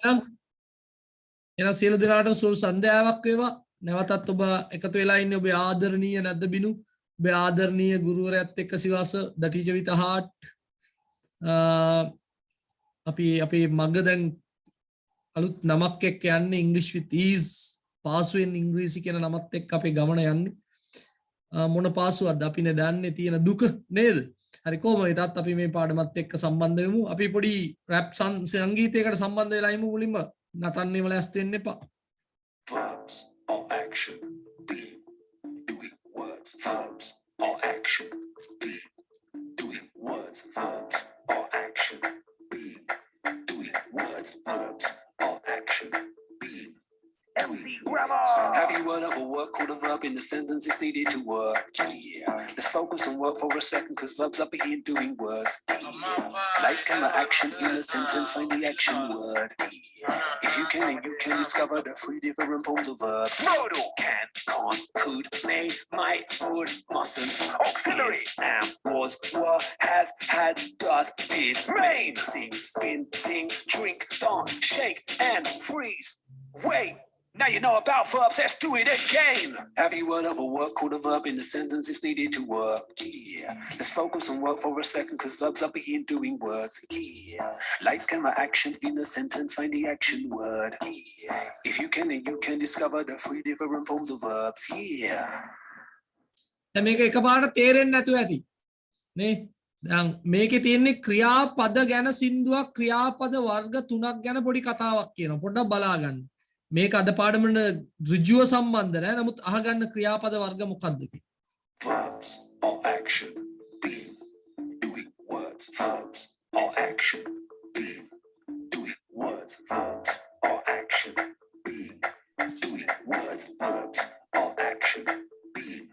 එහෙනම් සියලු දෙනාටම සුබ සන්ධ්‍යාවක් වේවා. නැවතත් ඔබ එකතු වෙලා ඉන්නේ ඔබේ ආදරණීය නැද්ද බිනු ඔබේ ආදරණීය ගුරුවරයාත් එක්ක සිවාස the teacher with a heart. අපි මග දැන් අලුත් නමක් එක්ක යන්නේ English with ease. පාසුවෙන් ඉංග්‍රීසි කියන නමත් එක්ක අපේ ගමන යන්නේ. මොන පාසුවක්ද අපිනේ දන්නේ තියෙන දුක නේද? හරි කොහොම වෙතත් අපි මේ පාඩමත් එක්ක සම්බන්ධ වෙමු. අපි පොඩි රැප් සංගීතයකට සම්බන්ධ වෙලා ඉමු මුලින්ම. නටන්නේ ලෑස්ති වෙන්න එපා. Verbs or action, being, doing words, verbs or action, being, doing words, verbs or action, being, doing words, verbs or action, being. MC Grammar! Have you heard of a word called a verb in the sentence is needed to work? Yeah. Let's focus on work for a second because verbs are begin doing words. Yeah. Lights, camera, action in the sentence, find the action word. Yeah. If you can discover the three different forms of verb. Modal, can, can't, could, may, might, would, mustn't. Auxiliary, am, was, were, has, had, does, did, main, sing, spin, ding, drink, dance, shake, and freeze. Wait. Now you know about verbs, let's do it again. Have you heard of a word called a verb in the sentence is needed to work? Yeah. Let's focus on work for a second because verbs are begin doing words. Yeah. Lights, camera, action in the sentence, find the action word. Yeah. If you can discover the three different forms of verbs. Yeah. දැන් මේක එකපාරට තේරෙන්නේ නැතුව ඇති. නේ? දැන් මේකේ තියෙන්නේ ක්‍රියාපද ගැන සින්දුවක් ක්‍රියාපද වර්ග තුනක් ගැන පොඩි කතාවක් කියනවා. පොඩ්ඩක් බලා ගන්න. මේක අද පාඩමට ඍජුව සම්බන්ධ නැහැ. නමුත් අහගන්න ක්‍රියාපද වර්ග මොකක්ද කියලා. Verbs or action, being, doing words, verbs or action, being, doing words, verbs or action, being, doing words, verbs or action, being.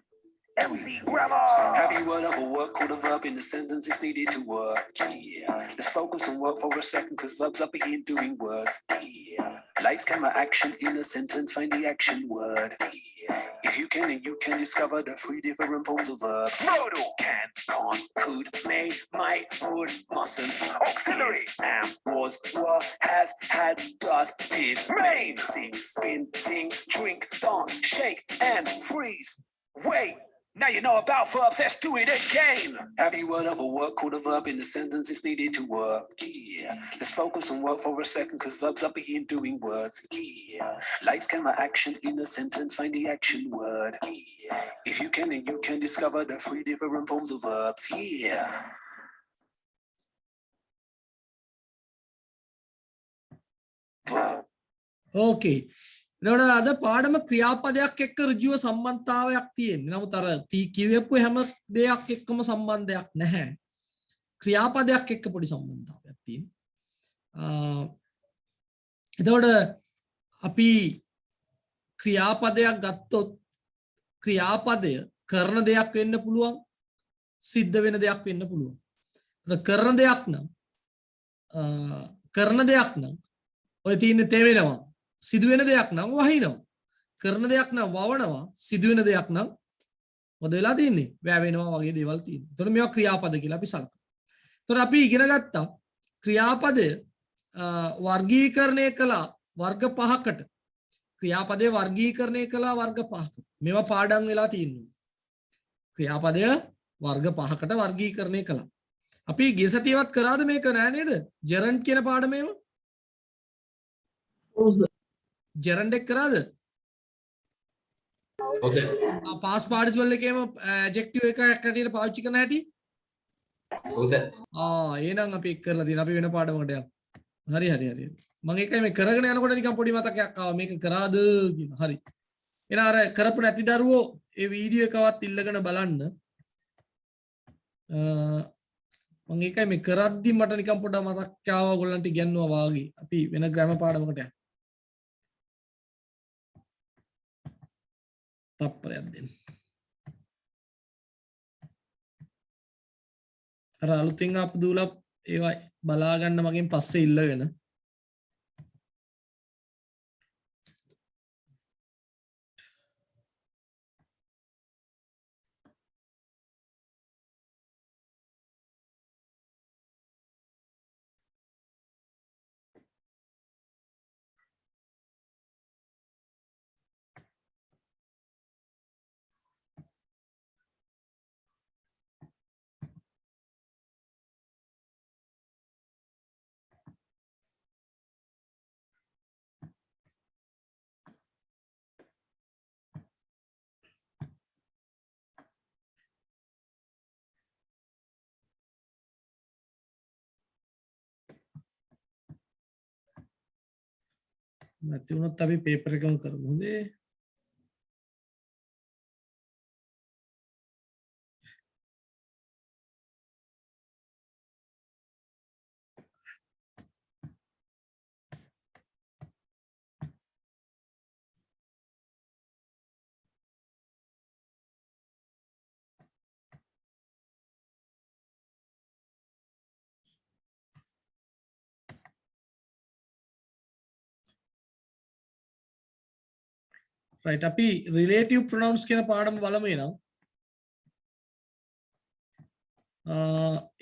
MC Grammar! Have you heard of a word called a verb in the sentence is needed to work? Yeah. Let's focus on work for a second because verbs are begin doing words. Yeah. Lights, camera, action in the sentence, find the action word. Yeah. If you can discover the three different forms of verb. Modal, can, can't, could, may, might, would, mustn't. Auxiliary, am, was, were, has, had, does, did, main, sing, spin, ding, drink, dance, shake, and freeze. Wait. Now you know about verbs, let's do it again. Have you heard of a word called a verb in the sentence is needed to work? Yeah. Let's focus on work for a second because verbs are begin doing words. Yeah. Lights, camera, action in the sentence, find the action word. Yeah. If you can discover the three different forms of verbs. Yeah. Verb. Okay. එතකොට අද පාඩම ක්‍රියාපදයක් එක්ක ඍජුව සම්බන්ධතාවයක් තියෙනවා. නමුත් අර කියවපු හැම දෙයක් එක්කම සම්බන්ධයක් නැහැ. ක්‍රියාපදයක් එක්ක පොඩි සම්බන්ධතාවයක් තියෙනවා. එතකොට අපි ක්‍රියාපදයක් ගත්තොත් ක්‍රියාපදය කරන දෙයක් වෙන්න පුළුවන්, සිද්ධ වෙන දෙයක් වෙන්න පුළුවන්. කරන දෙයක් නම් ඔය තියෙන්නේ තෙවෙනවා. සිදුවෙන දෙයක් නම් වහිනවා. කරන දෙයක් නම් වවනවා. සිදුවෙන දෙයක් නම් මොකද වෙලා තියෙන්නේ? වැවෙනවා වගේ දේවල් තියෙනවා. එතකොට මේවා ක්‍රියාපද කියලා අපි සලකනවා. එතකොට අපි ඉගෙන ගත්තා ක්‍රියාපදය වර්ගීකරණය කළා වර්ග පහකට. ක්‍රියාපදය වර්ගීකරණය කළා වර්ග පහකට. මේවා පාඩම් වෙලා තියෙනවා. ක්‍රියාපදය වර්ග පහකට වර්ගීකරණය කළා. අපි ගිය සතියේවත් කරාද මේක නෑ නේද? ජෙරන්ඩ් කියන පාඩමේම. ජෙරන්ඩ් එක කරාද? ඔව් සර්. පාස් පාටිසිපල් එකේම ඇඩ්ජෙක්ටිව් එකක් හැටියට පාවිච්චි කරන හැටි? ඔව් සර්. එහෙනම් අපි එක් කරලා තියෙනවා. අපි වෙන පාඩමකට යමු. හරි. මම ඒකයි මේ කරගෙන යනකොට නිකන් පොඩි මතකයක් ආවා. මේක කරාද කියලා. හරි. එහෙනම් අර කරපු නැති දරුවෝ ඒ වීඩියෝ එකවත් ඉල්ලගෙන බලන්න. මම ඒකයි මේ කරද්දි මට නිකන් පොඩ්ඩක් මතක් ආවා ඔයගොල්ලන්ට ඉගෙනුවා වාගේ. අපි වෙන ග්‍රැමර් පාඩමකට යමු. තප්පරයක් දෙන්න. අර අලුතින් ආපු දූලා ඒවා බලා ගන්න මගෙන් පස්සේ ඉල්ලගෙන නැති වුණොත් අපි පේපර් එකම කරමු හොඳේ. right අපි relative pronouns කියන පාඩම බලමු එනම්.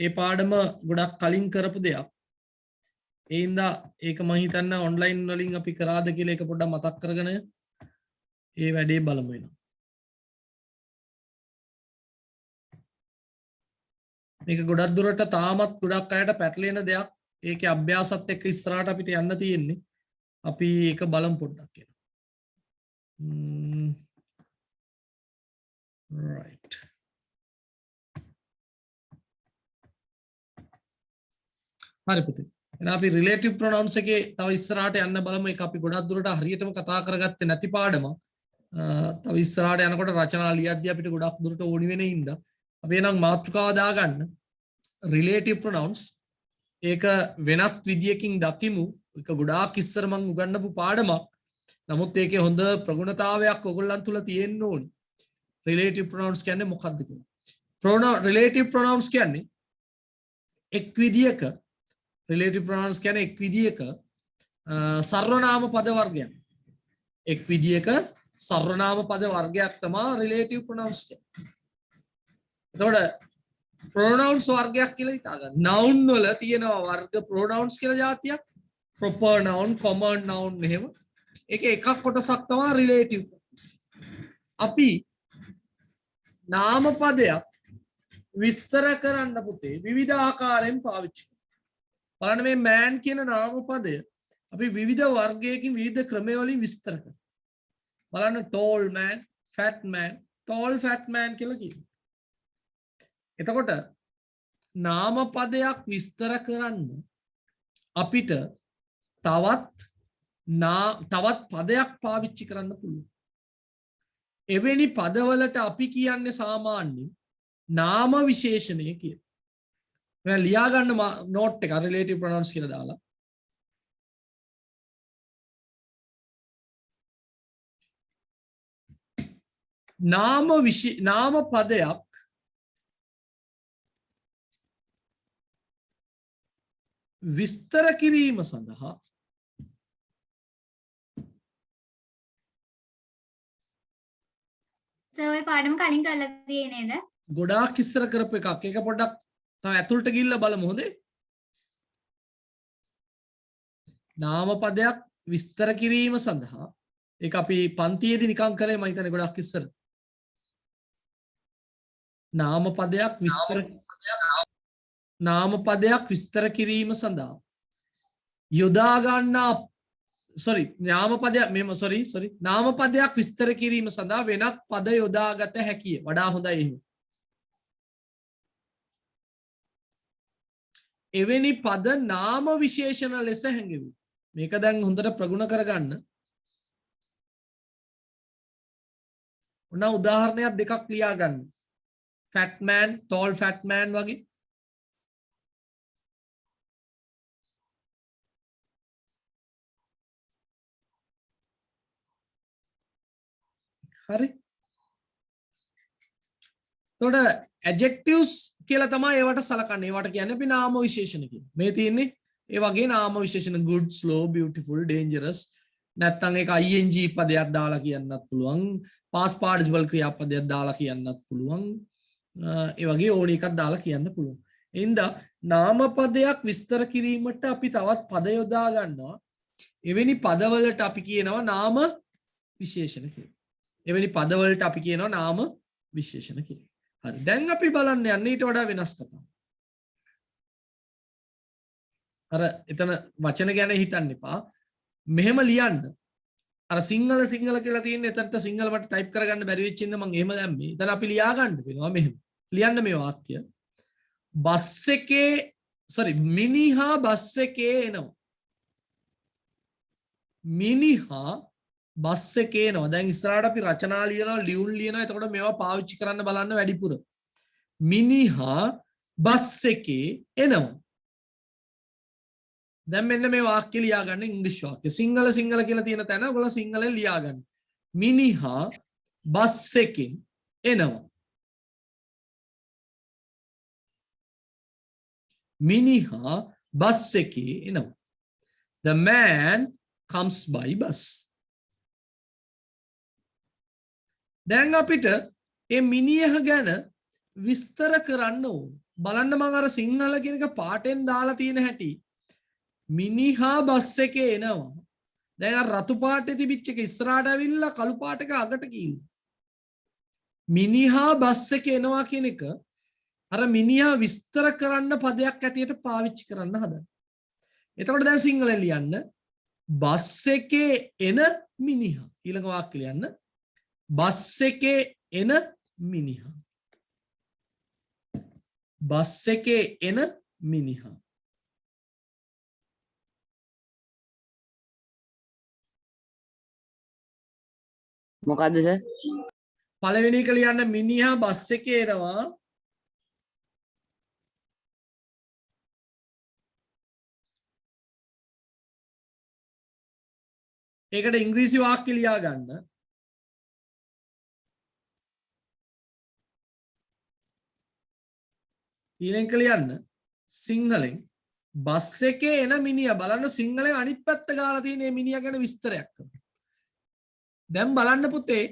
ඒ පාඩම ගොඩක් කලින් කරපු දෙයක්. ඒ හින්දා ඒක මම හිතන්නේ ඔන්ලයින් වලින් අපි කරාද කියලා ඒක පොඩ්ඩක් මතක් කරගෙන ඒ වැඩේ බලමු එනම්. මේක ගොඩක් දුරට තාමත් ගොඩක් අයට පැටලෙන දෙයක්. ඒකේ අභ්‍යාසත් එක්ක ඉස්සරහට අපිට යන්න තියෙන්නේ. අපි ඒක බලමු පොඩ්ඩක් කියලා. right හරි පුතේ එහෙනම් අපි relative pronouns එකේ තව ඉස්සරහට යන්න බලමු ඒක අපි ගොඩක් දුරට හරියටම කතා කරගත්තේ නැති පාඩමක් තව ඉස්සරහට යනකොට රචනා ලියද්දී අපිට ගොඩක් දුරට ඕනි වෙන හින්දා අපි එහෙනම් මාතෘකාව දාගන්න relative pronouns ඒක වෙනත් විදියකින් දකිමු ඒක ගොඩාක් ඉස්සර මම උගන්වපු පාඩමක් නමුත් ඒකේ හොඳ ප්‍රගුණතාවයක් ඔයගොල්ලන් තුල තියෙන්න ඕනි. relative pronouns කියන්නේ මොකක්ද කියලා. relative pronouns කියන්නේ එක් විදියක relative pronouns කියන්නේ එක් විදියක සර්වනාම පද වර්ගයක්. එක් විදියක සර්වනාම පද වර්ගයක් තමයි relative pronouns කියන්නේ. එතකොට pronouns වර්ගයක් කියලා හිතා ගන්න. noun වල තියෙනවා වර්ග pronouns කියලා જાතියක්. proper noun, common noun එහෙම ඒක එකක් කොටසක් තමයි relative. අපි නාම පදයක් විස්තර කරන්න පුතේ විවිධ ආකාරයෙන් පාවිච්චි කරනවා. බලන්න මේ man කියන නාම පදය අපි විවිධ වර්ගයකින් විවිධ ක්‍රම වලින් විස්තර කරනවා. බලන්න tall man, fat man, tall fat man කියලා කියනවා. එතකොට නාම පදයක් විස්තර කරන්න අපිට තවත් පදයක් පාවිච්චි කරන්න පුළුවන්. එවැනි පදවලට අපි කියන්නේ සාමාන්‍යයෙන් නාම විශේෂණය කියලා. මම ලියා ගන්න නෝට් එක relative pronouns කියලා දාලා. නාම පදයක් විස්තර කිරීම සඳහා ඔය පාඩම කලින් කරලා තියෙන්නේ නේද? ගොඩාක් ඉස්සර කරපු එකක්. ඒක පොඩ්ඩක් තව ඇතුළට ගිහිල්ලා බලමු හොඳේ. නාම පදයක් විස්තර කිරීම සඳහා ඒක අපි පන්තියේදී නිකන් කරේ මම හිතන්නේ ගොඩාක් ඉස්සර. නාම පදයක් විස්තර කිරීම සඳහා යොදා ගන්නා නාම පදයක් විස්තර කිරීම සඳහා වෙනත් පද යොදාගත හැකිය. වඩා හොඳයි එහෙම. එවැනි පද නාම විශේෂණ ලෙස හැඟෙවි. මේක දැන් හොඳට ප්‍රගුණ කරගන්න. ඔන්න උදාහරණයක් දෙකක් ලියා ගන්න. fat man, tall fat man වගේ. හරි. එතකොට adjectives කියලා තමයි ඒවට සලකන්නේ. ඒවට කියන්නේ අපි නාම විශේෂණ කියලා. මේ තියෙන්නේ ඒ වගේ නාම විශේෂණ good, slow, beautiful, dangerous. නැත්නම් ඒක ing පදයක් දාලා කියන්නත් පුළුවන්. past participle ක්‍රියාපදයක් දාලා කියන්නත් පුළුවන්. ඒ වගේ ඕන එකක් දාලා කියන්න පුළුවන්. එහෙනම් නාම පදයක් විස්තර කිරීමට අපි තවත් පද යොදා ගන්නවා. එවැනි පදවලට අපි කියනවා නාම විශේෂණ කියලා. එවැනි පදවලට අපි කියනවා නාම විශේෂණ කියලා. හරි. දැන් අපි බලන්න යන්නේ ඊට වඩා වෙනස් කතාවක්. අර එතන වචන ගැන හිතන්න එපා. මෙහෙම ලියන්න. අර සිංහල කියලා තියෙන එතනට සිංහල මට ටයිප් කරගන්න බැරි වෙච්ච ඉඳ මම එහෙම දැම්මේ. එතන අපි ලියා ගන්න වෙනවා මෙහෙම. ලියන්න මේ වාක්‍ය. මිනිහා බස් එකේ එනවා. මිනිහා බස් එකේ එනවා. දැන් ඉස්සරහට අපි රචනා ලියනවා, ලියුම් ලියනවා. එතකොට මේවා පාවිච්චි කරන්න බලන්න වැඩිපුර. මිනිහා බස් එකේ එනවා. දැන් මෙන්න මේ වාක්‍ය ලියා ගන්න ඉංග්‍රීසි වාක්‍ය. සිංහල කියලා තියෙන තැන ඔයගොල්ලෝ සිංහලෙන් ලියා ගන්න. මිනිහා බස් එකෙන් එනවා. මිනිහා බස් එකේ එනවා. The man comes by bus. දැන් අපිට මේ මිනිහ ගැන විස්තර කරන්න ඕන. බලන්න මම අර සිංහල කියන එක පාටෙන් දාලා තියෙන හැටි. මිනිහා බස් එකේ එනවා. දැන් අර රතු පාටේ තිබිච්ච එක ඉස්සරහට ඇවිල්ලා කළු පාට එක අගට ගිහින්. මිනිහා බස් එකේ එනවා කියන එක අර මිනිහා විස්තර කරන්න පදයක් ඇටියට පාවිච්චි කරන්න හදන. එතකොට දැන් සිංහලෙන් ලියන්න බස් එකේ එන මිනිහා. ඊළඟ වාක්‍ය ලියන්න බස් එකේ එන මිනිහා. බස් එකේ එන මිනිහා. මොකද්ද සර්? පළවෙනි එක ලියන්න මිනිහා බස් එකේ එනවා. ඒකට ඉංග්‍රීසි වාක්‍ය ලියා ගන්න. ඊළඟ ලියන්න සිංහලෙන් බස් එකේ එන මිනිහා. බලන්න සිංහලෙන් අනිත් පැත්ත ගාලා තියෙන මේ මිනිහා ගැන විස්තරයක් කරනවා. දැන් බලන්න පුතේ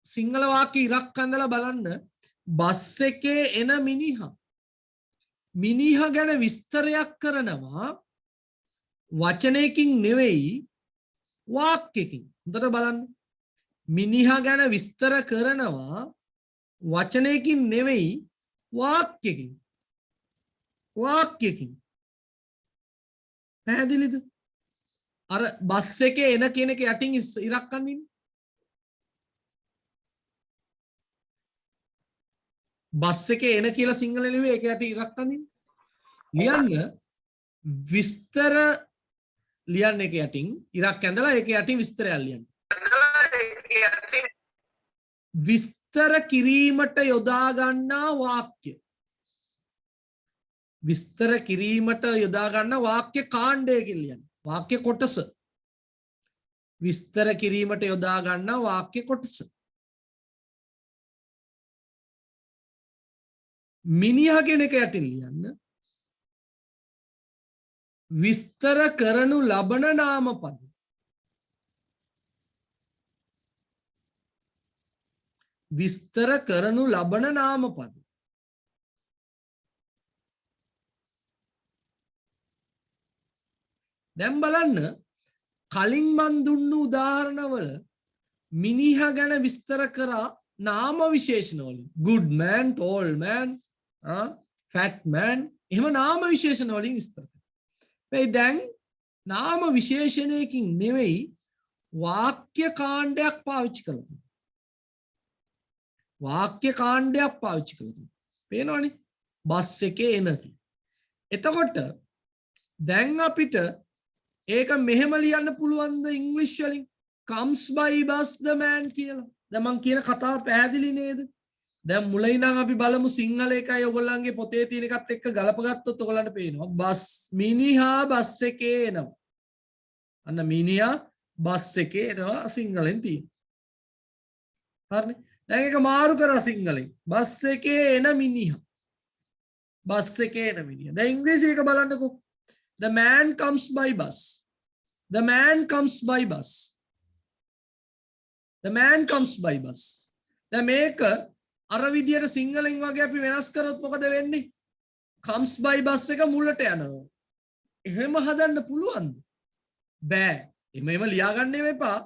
සිංහල වාක්‍ය ඉරක් අඳලා බලන්න බස් එකේ එන මිනිහා. මිනිහා ගැන විස්තරයක් කරනවා වචනයකින් නෙවෙයි වාක්‍යකින්. හොඳට බලන්න. මිනිහා ගැන විස්තර කරනවා වචනයකින් නෙවෙයි වාක්‍යකින්. වාක්‍යකින්. පැහැදිලිද? අර බස් එකේ එන කියන එක යටින් ඉරක් අඳින්න. බස් එකේ එන කියලා සිංහලෙන් ලිව්වේ ඒක යටින් ඉරක් අඳින්න. ලියන්න විස්තර ලියන්න එක යටින් ඉරක් ඇඳලා ඒක යටින් විස්තරයක් ලියන්න. විස්තර කිරීමට යොදා ගන්නා වාක්‍ය. විස්තර කිරීමට යොදා ගන්න වාක්‍ය කාණ්ඩයකින් ලියන්න. වාක්‍ය කොටස. විස්තර කිරීමට යොදා ගන්න වාක්‍ය කොටස. මිනිහා කියන එක යටින් ලියන්න විස්තර කරනු ලබන නාමපද. විස්තර කරනු ලබන නාමපද. දැන් බලන්න කලින් මන් දුන්නු උදාහරණවල මිනිහා ගැන විස්තර කරා නාම විශේෂණ වලින් good man, tall man, fat man එහෙම නාම විශේෂණ වලින් විස්තර කරා. මේ දැන් නාම විශේෂණයකින් නෙවෙයි වාක්‍ය කාණ්ඩයක් පාවිච්චි කරලා තියෙනවා. වාක්‍ය කාණ්ඩයක් පාවිච්චි කරලා තියෙනවා. පේනවනේ? බස් එකේ එන කියලා. එතකොට දැන් අපිට ඒක මෙහෙම ලියන්න පුළුවන්ද ඉංග්‍රීසි වලින්? comes by bus the man කියලා. දැන් මං කියන කතාව පැහැදිලි නේද? දැන් මුල ඉඳන් අපි බලමු සිංහල එකයි ඔයගොල්ලන්ගේ පොතේ තියෙන එකත් එක්ක ගලපගත්තොත් ඔයගොල්ලන්ට පේනවා බස් මිනිහා බස් එකේ එනවා. අන්න මිනිහා බස් එකේ එනවා සිංහලෙන් තියෙනවා. හරිනේ? දැන් ඒක මාරු කරා සිංහලෙන්. බස් එකේ එන මිනිහා. බස් එකේ එන මිනිහා. දැන් ඉංග්‍රීසි එක බලන්නකෝ. The man comes by bus. The man comes by bus. The man comes by bus. දැන් මේක අර විදියට සිංහලෙන් වගේ අපි වෙනස් කරොත් මොකද වෙන්නේ? comes by bus එක මුලට යනවා. එහෙම හදන්න පුළුවන්ද? බෑ. එහෙම ලියා ගන්න එපා.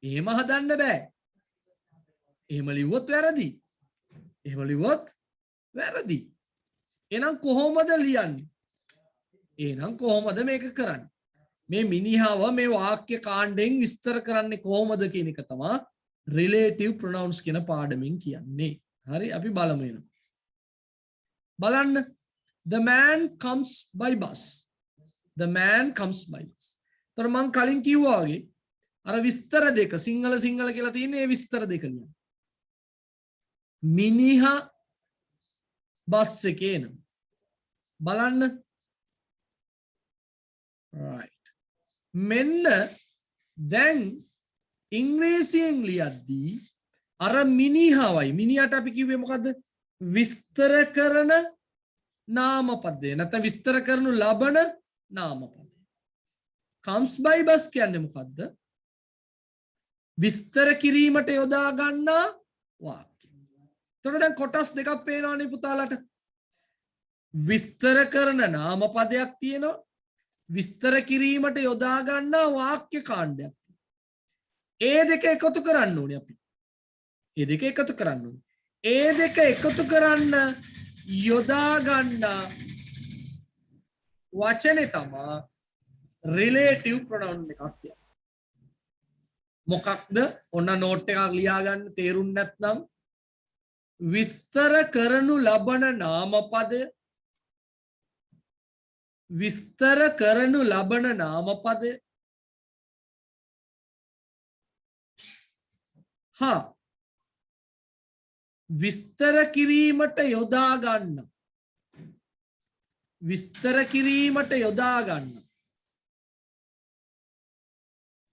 එහෙම හදන්න බෑ. එහෙම ලිව්වොත් වැරදි. එහෙම ලිව්වොත් වැරදි. එහෙනම් කොහොමද ලියන්නේ? එහෙනම් කොහොමද මේක කරන්නේ? මේ මිනිහව මේ වාක්‍ය කාණ්ඩයෙන් විස්තර කරන්නේ කොහොමද කියන එක තමයි relative pronouns කියන පාඩමින් කියන්නේ. හරි අපි බලමු එන. බලන්න the man comes by bus. The man comes by bus. තර මං කලින් කිව්වා වගේ අර විස්තර දෙක සිංහල කියලා තියෙන්නේ ඒ විස්තර දෙක ලියන්න. මිනිහා බස් එකේ එන බලන්න. right. මෙන්න දැන් ඉංග්‍රීසියෙන් ලියද්දී අර මිනිහාවයි මිනිහට අපි කිව්වේ මොකද්ද? විස්තර කරන නාමපදය නැත්නම් විස්තර කරනු ලබන නාමපදය. comes by bus කියන්නේ මොකද්ද? විස්තර කිරීමට යොදා ගන්නා වාක්‍ය. එතකොට දැන් කොටස් දෙකක් පේනවනේ පුතාලට. විස්තර කරන නාමපදයක් තියෙනවා. විස්තර කිරීමට යොදා ගන්නා වාක්‍ය කාණ්ඩයක්. ඒ දෙක එකතු කරන්න ඕනේ අපි. ඒ දෙක එකතු කරන්න ඕනේ. ඒ දෙක එකතු කරන්න යොදා ගන්නා වචනේ තමයි relative pronoun එකක් කියන්නේ. මොකක්ද? ඔන්න නෝට් එකක් ලියා ගන්න තේරුම් නැත්නම් විස්තර කරනු ලබන නාමපදය විස්තර කරනු ලබන නාමපදය හා විස්තර කිරීමට යොදා ගන්න විස්තර කිරීමට යොදා ගන්න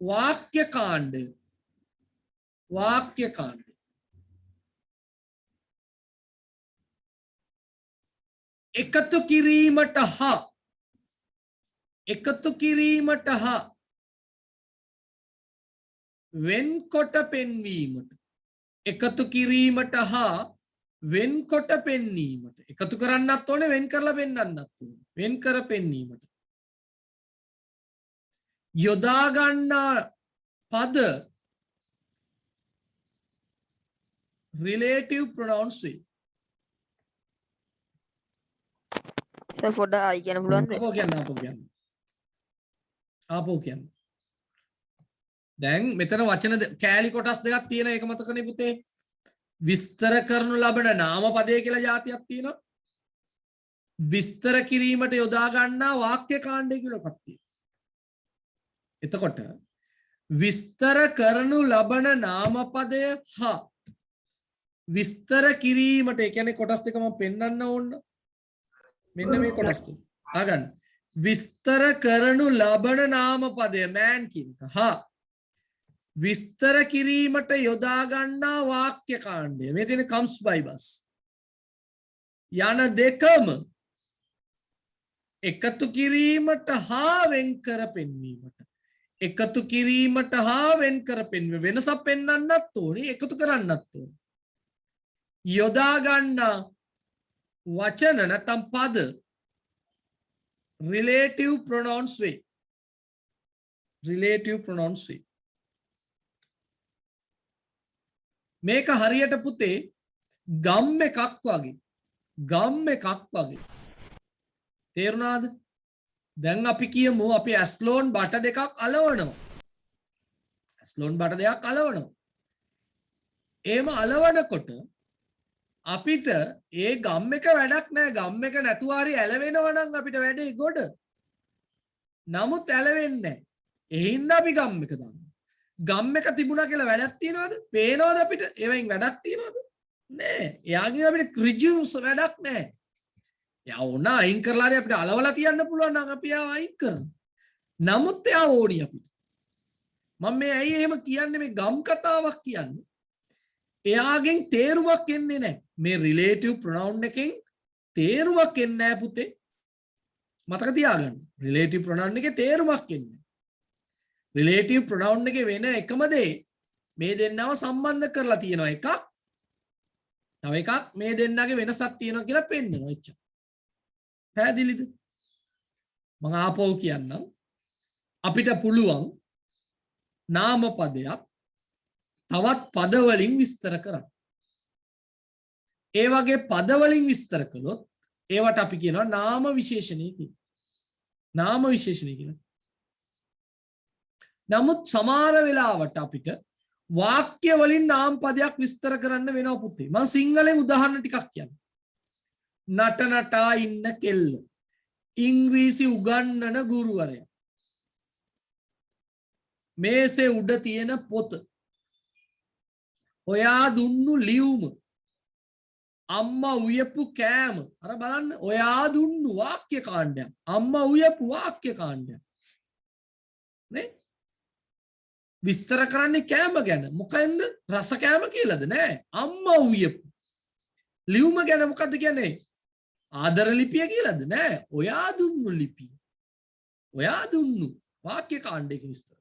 වාක්‍ය කාණ්ඩය එකතු කිරීමට හා වෙන්කොට පෙන්වීමට එකතු කිරීමට හා වෙන්කොට පෙන්වීමට එකතු කරන්නත් ඕනේ වෙන් කරලා පෙන්වන්නත් ඕනේ වෙන් කර පෙන්වීමට යොදා ගන්නා පද relative pronouns වේ. සර් පොඩ ආයි කියන්න පුළුවන්ද? ආපෝ කියන්න. දැන් මෙතන වචන කෑලි කොටස් දෙකක් තියෙන එක මතකනේ පුතේ. විස්තර කරනු ලබන නාමපදය කියලා જાතියක් තියෙනවා. විස්තර කිරීමට යොදා ගන්නා වාක්‍ය කාණ්ඩය කියලා එකක් තියෙනවා. එතකොට විස්තර කරනු ලබන නාමපදය හා විස්තර කිරීමට ඒ කියන්නේ කොටස් දෙක මම පෙන්වන්න ඕන. මෙන්න මේ කොටස් තුන. අහගන්න. විස්තර කරනු ලබන නාමපදය man කියන එක හා විස්තර කිරීමට යොදා ගන්නා වාක්‍ය කාණ්ඩය. මේ තියෙන comes by bus. යන දෙකම එකතු කිරීමට හා වෙන් කර පෙන්වීමට එකතු කිරීමට හා වෙන් කර පෙන්වීම වෙනසක් පෙන්වන්නත් ඕනේ එකතු කරන්නත් ඕනේ. යොදා ගන්නා වචන නැත්නම් පද relative pronouns වේ. මේක හරියට පුතේ ගම් එකක් වගේ. තේරුණාද? දැන් අපි කියමු අපි ඇස්ලෝන් බට දෙකක් අලවනවා. එහෙම අලවනකොට අපිට ඒ ගම් එක වැඩක් නෑ. ගම් එක නැතුව හරි ඇලවෙනවා නම් අපිට වැඩේ ගොඩ. නමුත් ඇලවෙන්නේ නෑ. ඒ හින්දා අපි ගම් එක දානවා. ගම් එක තිබුණා කියලා වැඩක් තියනවද? පේනවද අපිට? ඒවෙන් වැඩක් තියනවද? නෑ. එයාගෙන් අපිට රිජියුස් වැඩක් නෑ. එයා ඕන අයින් කරලා හරි අපිට අලවලා තියන්න පුළුවන් නම් අපි එයාව අයින් කරනවා. නමුත් එයා ඕනි අපිට. මම මේ ඇයි එහෙම කියන්නේ මේ ගම් කතාවක් කියන්නේ? එයාගෙන් තේරුමක් එන්නේ නැහැ. මේ relative pronoun එකෙන් තේරුමක් එන්නේ නැහැ පුතේ. මතක තියාගන්න. relative pronoun එකේ තේරුමක් එන්නේ. relative pronoun එකේ වෙන එකම දේ මේ දෙන්නව සම්බන්ධ කරලා තියෙනවා එකක්. තව එකක් මේ දෙන්නගේ වෙනසක් තියෙනවා කියලා පෙන්නනවා එච්චර. පැහැදිලිද? මම ආපහු කියන්නම්. අපිට පුළුවන් නාමපදයක් තවත් පද වලින් විස්තර කරන්න. ඒ වගේ පද වලින් විස්තර කළොත් ඒවට අපි කියනවා නාම විශේෂණය කියලා. නමුත් සමහර වෙලාවට අපිට වාක්‍ය වලින් නාම පදයක් විස්තර කරන්න වෙනවා පුතේ. මම සිංහලෙන් උදාහරණ ටිකක් කියන්නම්. නටනටා ඉන්න කෙල්ල. ඉංග්‍රීසි උගන්වන ගුරුවරයා. මේසේ උඩ තියෙන පොත ඔයා දුන්නු ලියුම අම්මා උයපු කෑම අර බලන්න ඔයා දුන්නු වාක්‍ය කාණ්ඩයක් අම්මා උයපු වාක්‍ය කාණ්ඩයක් නේ විස්තර කරන්නේ කෑම ගැන මොකෙන්ද රස කෑම කියලාද නෑ අම්මා උයපු ලියුම ගැන මොකද්ද කියන්නේ ආදර ලිපිය කියලාද නෑ ඔයා දුන්නු ලිපිය ඔයා දුන්නු වාක්‍ය කාණ්ඩයක විස්තර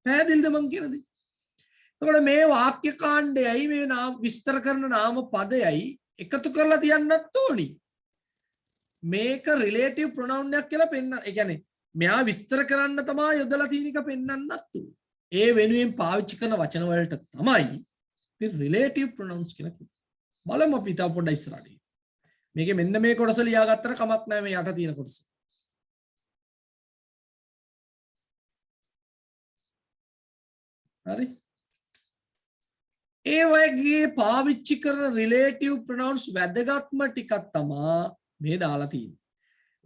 පැහැදිලිද මං කියන දේ එතකොට මේ වාක්‍ය කාණ්ඩයයි මේ නාම විස්තර කරන නාම පදයයි එකතු කරලා තියන්නත් ඕනි මේක රිලේටිව් ප්‍රොනවුන් එකක් කියලා පෙන්නන ඒ කියන්නේ මෙයා විස්තර කරන්න තමයි යොදලා තියෙන එක පෙන්නන්නත් ඕනි ඒ වෙනුවෙන් පාවිච්චි කරන වචන වලට තමයි මේ රිලේටිව් ප්‍රොනවුන්ස් කියලා කියන්නේ බලමු අපි තව පොඩ්ඩක් ඉස්සරහට මේකේ මෙන්න මේ කොටස ලියාගත්තට කමක් නැහැ මේ යට තියෙන කොටස හරි ඒ වගේ පාවිච්චි කරන රිලේටිව් ප්‍රොනවුන්ස් වැදගත්ම ටිකක් තමයි මේ දාලා තියෙන්නේ.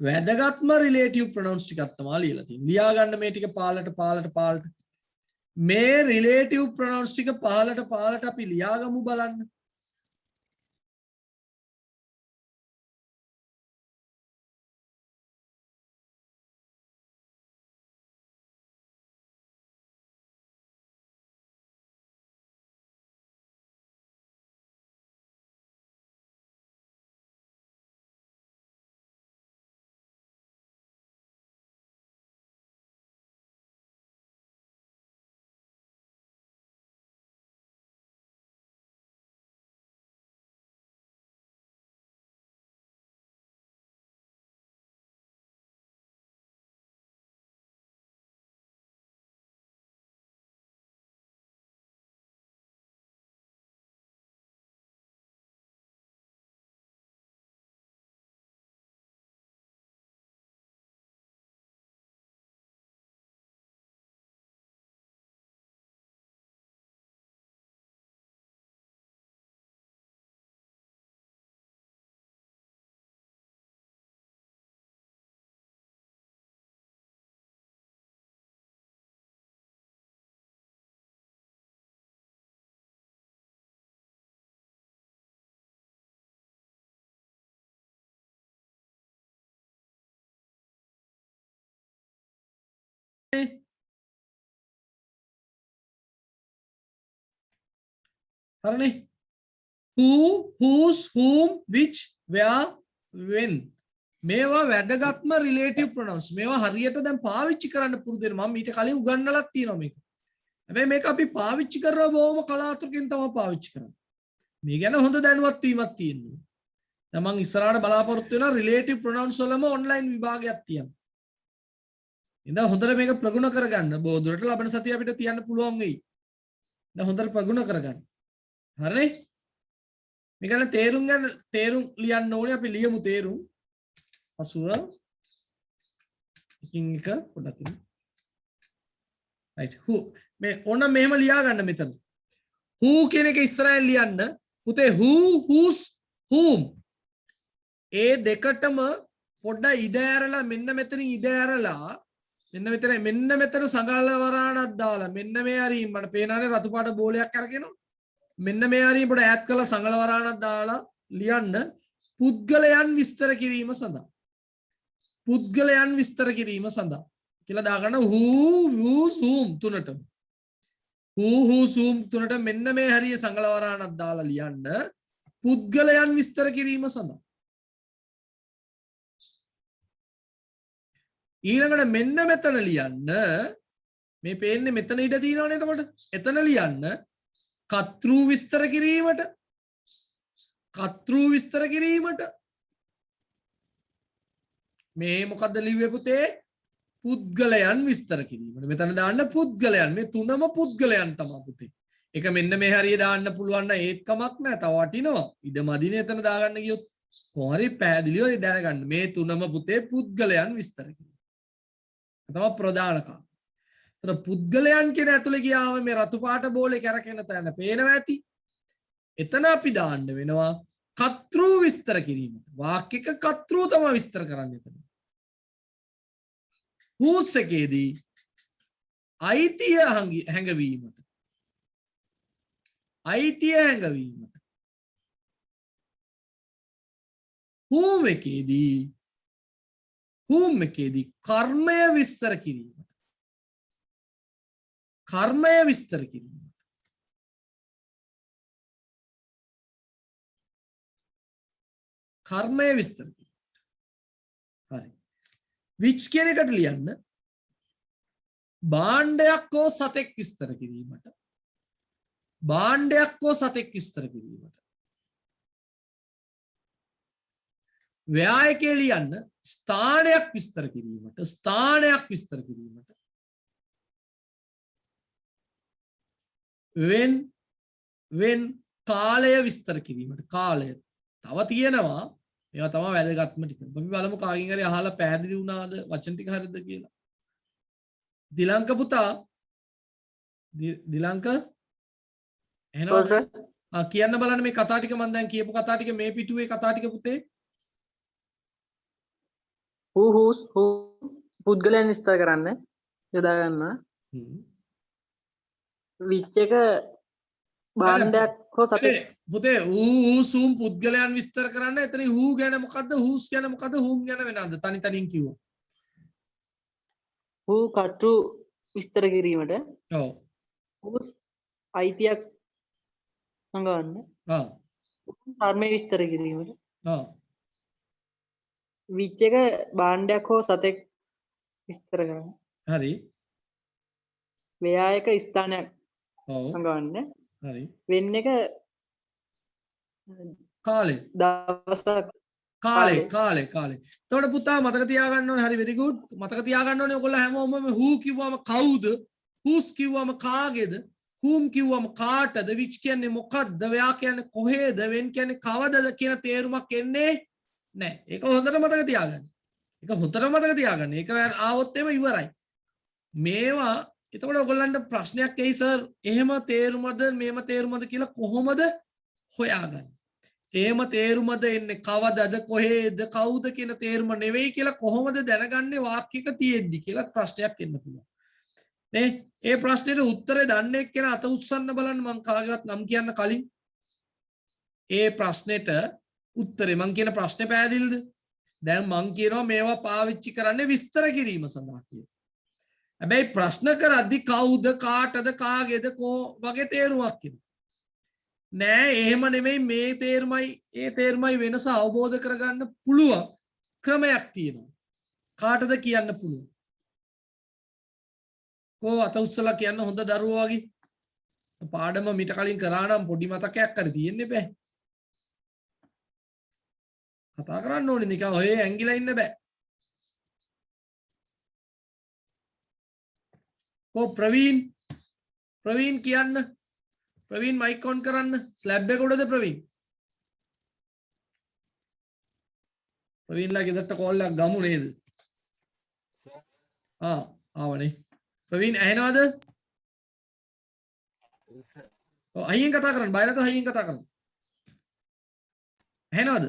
වැදගත්ම රිලේටිව් ප්‍රොනවුන්ස් ටිකක් තමයි ලියලා තියෙන්නේ. ලියා ගන්න මේ ටික පාලට මේ රිලේටිව් ප්‍රොනවුන්ස් ටික පාලට අපි ලියාගමු බලන්න. හරිනේ who whose whom which where when මේවා වැදගත්ම රිලේටිව් ප්‍රොනවුන්ස් මේවා හරියට දැන් පාවිච්චි කරන්න පුරුදු වෙන මම ඊට කලින් උගන්වලක් තියෙනවා මේක හැබැයි මේක අපි පාවිච්චි කරනවා බොහොම කලාතුරකින් තමයි පාවිච්චි කරන්නේ මේ ගැන හොඳ දැනුවත් වීමක් තියෙනවා දැන් මම ඉස්සරහට බලාපොරොත්තු වෙනවා රිලේටිව් ප්‍රොනවුන්ස් වලම ඔන්ලයින් විභාගයක් තියෙනවා ඉතින් හොඳට මේක ප්‍රගුණ කරගන්න බොහෝ දුරට ලබන සතිය අපිට තියන්න පුළුවන් වෙයි දැන් හොඳට ප්‍රගුණ කරගන්න හරිනේ මේක ගැන තේරුම් ලියන්න ඕනේ අපි ලියමු තේරුම් පසුව එකින් එක පොඩ්ඩක් ඉන්න right who මේ ඕන මෙහෙම ලියා ගන්න මෙතන who කියන එක ඉස්සරහින් ලියන්න පුතේ who whose whom ඒ දෙකටම පොඩ්ඩක් ඉඩ ඇරලා මෙන්න මෙතනින් ඉඩ ඇරලා මෙන්න මෙතන සංගල වරාණක් දාලා මෙන්න මේ හරියින් මට පේනවානේ රතු පාට බෝලයක් අරගෙන මෙන්න මේ හරියින් පොඩ ඈත් කරලා සංගල වරාණක් දාලා ලියන්න පුද්ගලයන් විස්තර කිරීම සඳහා පුද්ගලයන් විස්තර කිරීම සඳහා කියලා දාගන්න who whose whom තුනටම who whose whom තුනට මෙන්න මේ හරිය සංගල වරාණක් දාලා ලියන්න පුද්ගලයන් විස්තර කිරීම සඳහා ඊළඟට මෙන්න මෙතන ලියන්න මේ පේන්නේ මෙතන ඉඩ තියෙනවනේ එතකොට එතන ලියන්න කර්තෘ විස්තර කිරීමට මේ මොකද්ද ලිව්වේ පුතේ පුද්ගලයන් විස්තර කිරීමට මෙතන දාන්න පුද්ගලයන් මේ තුනම පුද්ගලයන් තමයි පුතේ ඒක මෙන්න මේ හරිය දාන්න පුළුවන් නම් ඒත් කමක් නැහැ තව වටිනවා ඉඩ මදිනේ එතන දාගන්න ගියොත් කොහොම හරි පැහැදිලිව දැනගන්න මේ තුනම පුතේ පුද්ගලයන් විස්තර කිරීම තමයි ප්‍රධාන කාරණා. ඒතර පුද්ගලයන් කියන ඇතුලේ ගියාම මේ රතු පාට බෝලේ කැරකෙන තැන පේනවා ඇති. එතන අපි දාන්න වෙනවා කර්තෘ විස්තර කිරීමට. වාක්‍යක කර්තෘ තමයි විස්තර කරන්නේ එතන. whose එකේදී අයිතිය හැඟවීමට. අයිතිය හැඟවීමට. හූම් එකේදී කර්මය විස්තර කිරීමට. කර්මය විස්තර කිරීමට. කර්මය විස්තර කිරීමට. හරි. which කියන එකට ලියන්න භාණ්ඩයක් හෝ සතෙක් විස්තර කිරීමට. භාණ්ඩයක් හෝ සතෙක් විස්තර කිරීමට. ව්‍යායකේ ලියන්න ස්ථානයක් විස්තර කිරීමට. ස්ථානයක් විස්තර කිරීමට. when කාලය විස්තර කිරීමට. කාලය තව තියෙනවා. ඒවා තමයි වැදගත්ම ටික. අපි බලමු කාගෙන් හරි අහලා පැහැදිලි වුණාද වචන ටික හරියද කියලා. දිලංක පුතා දිලංක එහෙනම් කියන්න බලන්න මේ කතා ටික මම දැන් කියපු කතා ටික මේ පිටුවේ කතා ටික පුතේ. whose පුද්ගලයන් විස්තර කරන්න යොදා ගන්නවා. which එක භාණ්ඩයක් හෝ සතෙක් පුතේ ඌ සූම් පුද්ගලයන් විස්තර කරන්න. එතන who ගැන මොකද්ද whose ගැන මොකද්ද whom ගැන වෙනවද තනි තනින් කිව්වා. who කටු විස්තර කිරීමට ඔව් whose අයිතියක් සංගවන්න ආ කර්මය විස්තර කිරීමට ආ which එක භාණ්ඩයක් හෝ සතෙක් විස්තර කරන්න හරි ව්‍යායක ස්ථානයක් ඔව් සංගවන්න හරි when එක කාලේ දවසක් කාලේ එතකොට පුතා මතක තියාගන්න ඕනේ. හරි very good. මතක තියාගන්න ඕනේ ඔයගොල්ලෝ හැමෝම who කිව්වම කවුද? whose කිව්වම කාගේද? whom කිව්වම කාටද? which කියන්නේ මොකක්ද? where කියන්නේ කොහේද? when කියන්නේ කවදද කියන තේරුමක් එන්නේ නැහැ. ඒක හොඳට මතක තියාගන්න. ඒක ආවොත් එම ඉවරයි. මේවා එතකොට ඔයගොල්ලන්ට ප්‍රශ්නයක් එයි සර් එහෙම තේරුමද මේම තේරුමද කියලා කොහොමද හොයාගන්නේ? එහෙම තේරුමද එන්නේ කවදද කොහේද කවුද කියන තේරුම නෙවෙයි කියලා කොහොමද දැනගන්නේ වාක්‍යයක තියෙද්දි කියලා ප්‍රශ්නයක් එන්න පුළුවන්. නේ? ඒ ප්‍රශ්නෙට උත්තරේ දන්නේ එක්කෙනා අත උස්සන්න බලන්න මම කාගේවත් නම් කියන්න කලින්. ඒ ප්‍රශ්නෙට උත්තරේ මම කියන ප්‍රශ්නේ පැහැදිලිද? දැන් මම කියනවා මේවා පාවිච්චි කරන්නේ විස්තර කිරීම සඳහා කියලා. හැබැයි ප්‍රශ්න කරද්දි කවුද කාටද කාගේද වගේ තේරුමක් කියනවා. නෑ එහෙම නෙමෙයි මේ තේරුමයි ඒ තේරුමයි වෙනස අවබෝධ කරගන්න පුළුවන් ක්‍රමයක් තියෙනවා. කාටද කියන්න පුළුවන්? අත උස්සලා කියන්න හොඳ දරුවෝ වගේ. පාඩම මිට කලින් කරා නම් පොඩි මතකයක් හරි තියෙන්නේ බෑ. කතා කරන්න ඕනේ නිකන් ඔය ඇංගිලා ඉන්න බෑ. ප්‍රවීන් කියන්න. ප්‍රවීන් මයික් ඔන් කරන්න. ස්ලැබ් එක උඩද ප්‍රවීන්? ප්‍රවීන්ලා ගෙදරට කෝල් එකක් ගමු නේද? ආවනේ. ප්‍රවීන් ඇහෙනවද? ඔව් අයියෙන් කතා කරන්න. බය නැතුව අයියෙන් කතා කරන්න. ඇහෙනවද?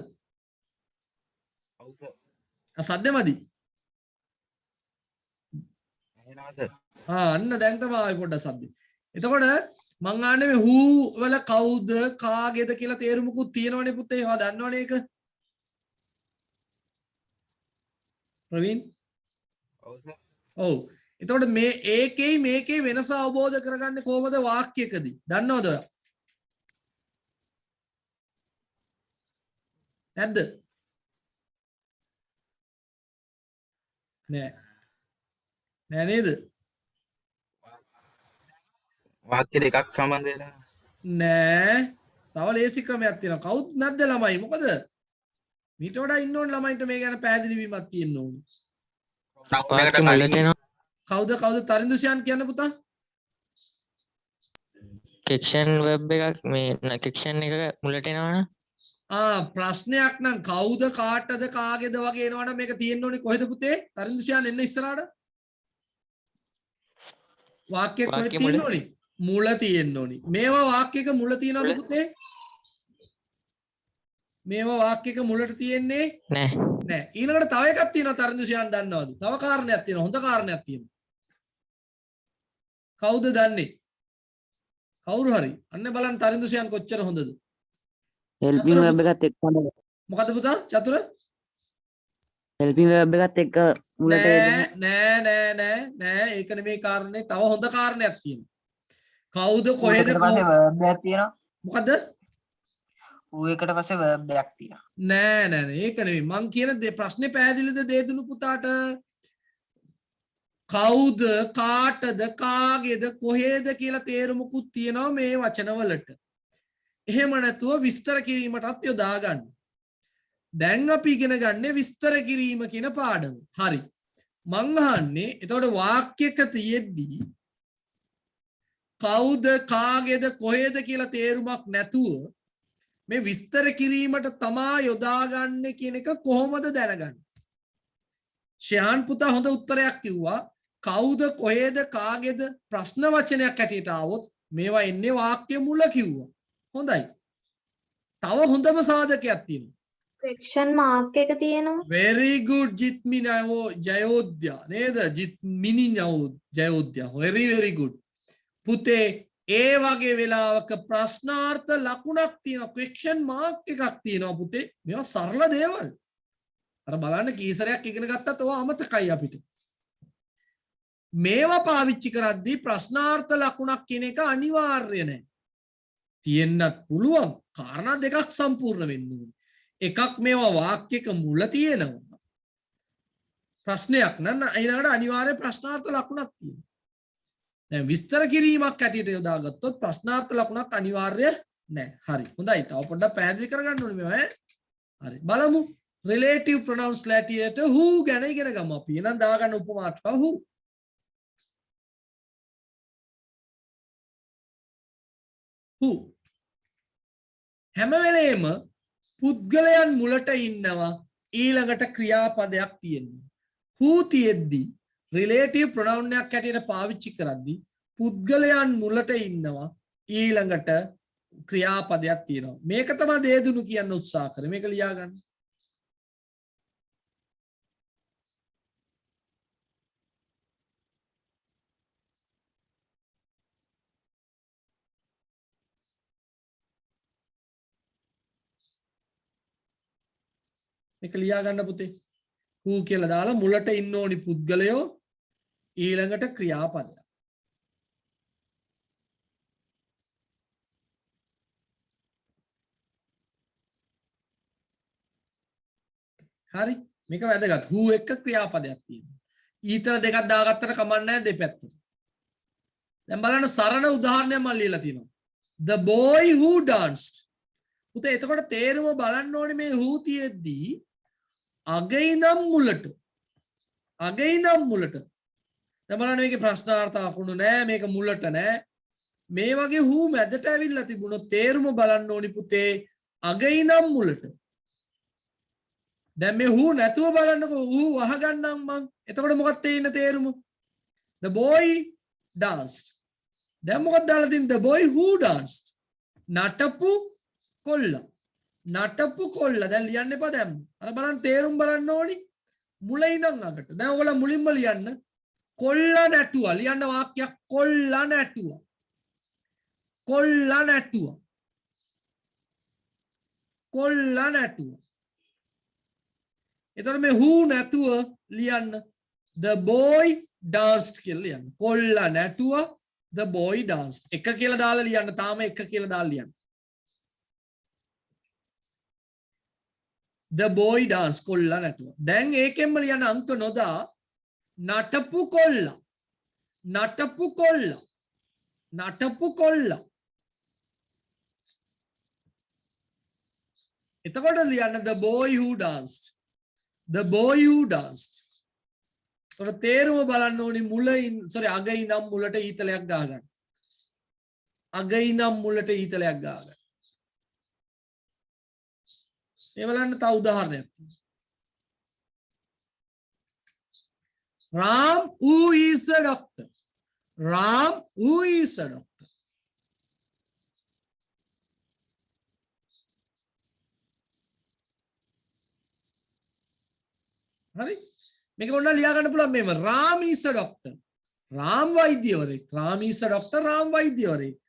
ඔව් සර්. සද්දෙමදි? ඇහෙනවා සර්. අන්න දැන් තමයි ආවේ පොඩ්ඩක් සද්දෙ. එතකොට මං ආන්නේ මේ who වල කවුද කාගේද කියලා තේරුමකුත් තියෙනවනේ පුතේ. ඒවා දන්නවනේ ඒක. ප්‍රවීන්? ඔව් සර්. ඔව්. එතකොට මේ ඒකේ මේකේ වෙනස අවබෝධ කරගන්නේ කොහොමද වාක්‍යයකදී? දන්නවද ඔයා? නැද්ද? නෑ නේද? වාක්‍ය දෙකක් සම්බන්ධ වෙලා නෑ. තව ලේසි ක්‍රමයක් තියෙනවා. කවුත් නැද්ද ළමයි? මොකද? මීට වඩා ඉන්න ඕන ළමයින්ට මේ ගැන පැහැදිලි වීමක් තියෙන්න ඕනේ. කවුද තරිඳුෂයන් කියන්න පුතා? කෙක්ෂන් වෙබ් එකක් මේ කෙක්ෂන් එක මුලට එනවනේ. ප්‍රශ්නයක් නම් කවුද කාටද කාගේද වගේ එනවනම් මේක තියෙන්න ඕනේ කොහෙද පුතේ? තරිඳුෂයන් එන්න ඉස්සරහට. වාක්‍යයක් කොහෙද තියෙන්න ඕනේ? මුල තියෙන්න ඕනේ. මේවා වාක්‍යයක මුල තියනවද පුතේ? මේවා වාක්‍යයක මුලට තියෙන්නේ නෑ. ඊළඟට තව එකක් තියෙනවා තරිඳුෂයන් දන්නවද? තව කාරණයක් තියෙනවා. හොඳ කාරණයක් තියෙනවා. කවුද දන්නේ? කවුරු හරි අන්න බලන්න තරිඳුසයන් කොච්චර හොඳද? හෙල්පින් වෙබ් එකත් එක්ක මොකද පුතා චතුර? හෙල්පින් වෙබ් එකත් එක්ක මුලට නෑ ඒක නෙමෙයි කාරණේ. තව හොඳ කාරණයක් තියෙනවා. කවුද කොහෙද verb එකක් තියෙනවා. මොකද? ඌ එකට පස්සේ verb එකක් තියෙනවා. නෑ ඒක නෙමෙයි මං කියන ප්‍රශ්නේ පැහැදිලිද දේදුණු පුතාට? කවුද කාටද කාගේද කොහේද කියලා තේරුමකුත් තියෙනවා මේ වචනවලට. එහෙම නැතුව විස්තර කිරීමටත් යොදා ගන්න. දැන් අපි ඉගෙන ගන්නේ විස්තර කිරීම කියන පාඩම. හරි. මං අහන්නේ එතකොට වාක්‍යයක තියෙද්දී කවුද කාගේද කොහේද කියලා තේරුමක් නැතුව මේ විස්තර කිරීමට තමා යොදාගන්නේ කියන එක කොහොමද දැනගන්නේ? ශයාන් පුතා හොඳ උත්තරයක් කිව්වා. කවුද කොහේද කාගේද ප්‍රශ්න වචනයක් ඇටියට આવොත් මේවා එන්නේ වාක්‍ය මුල කිව්වා. හොඳයි. තව හොඳම සාධකයක් තියෙනවා. question mark එක තියෙනවා. very good jitminao jayodhya නේද? jitmininao jayodhya very good. පුතේ ඒ වගේ වෙලාවක ප්‍රශ්නාර්ථ ලකුණක් තියෙනවා. question mark එකක් තියෙනවා පුතේ. මේවා සරල දේවල්. අර බලන්න කීසරයක් ඉගෙන ගත්තත් ඔය අමතකයි අපිට. මේවා පාවිච්චි කරද්දී ප්‍රශ්නාර්ථ ලකුණක් කියන එක අනිවාර්ය නැහැ. තියෙන්නත් පුළුවන්. කාරණා දෙකක් සම්පූර්ණ වෙන්න ඕනේ. එකක් මේවා වාක්‍යයක මුල තියෙනවා. ප්‍රශ්නයක් නම් ඊළඟට අනිවාර්ය ප්‍රශ්නාර්ථ ලකුණක් තියෙනවා. දැන් විස්තර කිරීමක් ඇටියට යොදාගත්තොත් ප්‍රශ්නාර්ථ ලකුණක් අනිවාර්ය නැහැ. හරි. හොඳයි. තව පොඩ්ඩක් පැහැදිලි කරගන්න ඕනේ මේවා ඈ. හරි. බලමු. relative pronouns ලැටියට who ගැන ඉගෙන ගමු අපි. එහෙනම් දාගන්න උපමාත්‍රක who. who හැම වෙලේම පුද්ගලයන් මුලට ඉන්නවා ඊළඟට ක්‍රියාපදයක් තියෙනවා. who තියෙද්දි relative pronoun එකක් හැටියට පාවිච්චි කරද්දී පුද්ගලයන් මුලට ඉන්නවා ඊළඟට ක්‍රියාපදයක් තියෙනවා. මේක තමයි දේදුණු කියන්න උත්සාහ කරේ. මේක ලියා ගන්න. මේක ලියා ගන්න පුතේ. who කියලා දාලා මුලට ඉන්න ඕනි පුද්ගලයෝ ඊළඟට ක්‍රියාපදයක්. හරි. මේක වැදගත්. who එක ක්‍රියාපදයක් තියෙනවා. ඊතර දෙකක් දාගත්තට කමක් නැහැ දෙපැත්තට. දැන් බලන්න සරල උදාහරණයක් මම ලියලා තියෙනවා. the boy who danced. පුතේ එතකොට තේරුම බලන්න ඕනේ මේ who තියෙද්දී අගේ ඉඳන් මුලට. අගේ ඉඳන් මුලට. දැන් බලන්න මේකේ ප්‍රශ්නාර්ථ අකුණු නෑ. මේක මුලට නෑ. මේ වගේ who මැදට ඇවිල්ලා තිබුණොත් තේරුම බලන්න ඕනි පුතේ අගේ ඉඳන් මුලට. දැන් මේ who නැතුව බලන්නකෝ who වහගන්නම් මං. එතකොට මොකක්ද තේින්න තේරුම? the boy danced. දැන් මොකක්ද දාලා තින්නේ? the boy who danced. නටපු කොල්ලා. නටපු කොල්ලා. දැන් ලියන්න එපා දැන්. අර බලන්න තේරුම් බලන්න ඕනි. මුල ඉඳන් අගට. දැන් ඔයගොල්ලෝ මුලින්ම ලියන්න. කොල්ලා නැටුවා. ලියන්න වාක්‍යයක් කොල්ලා නැටුවා. කොල්ලා නැටුවා. කොල්ලා නැටුවා. එතකොට මේ who නැතුව ලියන්න the boy danced කියලා ලියන්න. කොල්ලා නැටුවා the boy danced. එක කියලා දාලා ලියන්න. තාම එක කියලා දාලා ලියන්න. the boy danced කොල්ලා නැටුවා. දැන් ඒකෙන්ම ලියන්න අංක නොදා නටපු කොල්ලා. නටපු කොල්ලා. නටපු කොල්ලා. එතකොට ලියන්න the boy who danced. the boy who danced. තොර තේරුම බලන්න ඕනි මුල අග ඉඳන් මුලට ඊතලයක් ගාගන්න. අග ඉඳන් මුලට ඊතලයක් ගාගන්න. මේ බලන්න තව උදාහරණයක්. Ram who is a doctor. Ram who is a doctor. හරි මේක ඔන්න ලියා ගන්න පුළුවන් මේව Ram is a doctor. Ram වෛද්‍යවරයෙක්. Ram is a doctor. Ram වෛද්‍යවරයෙක්.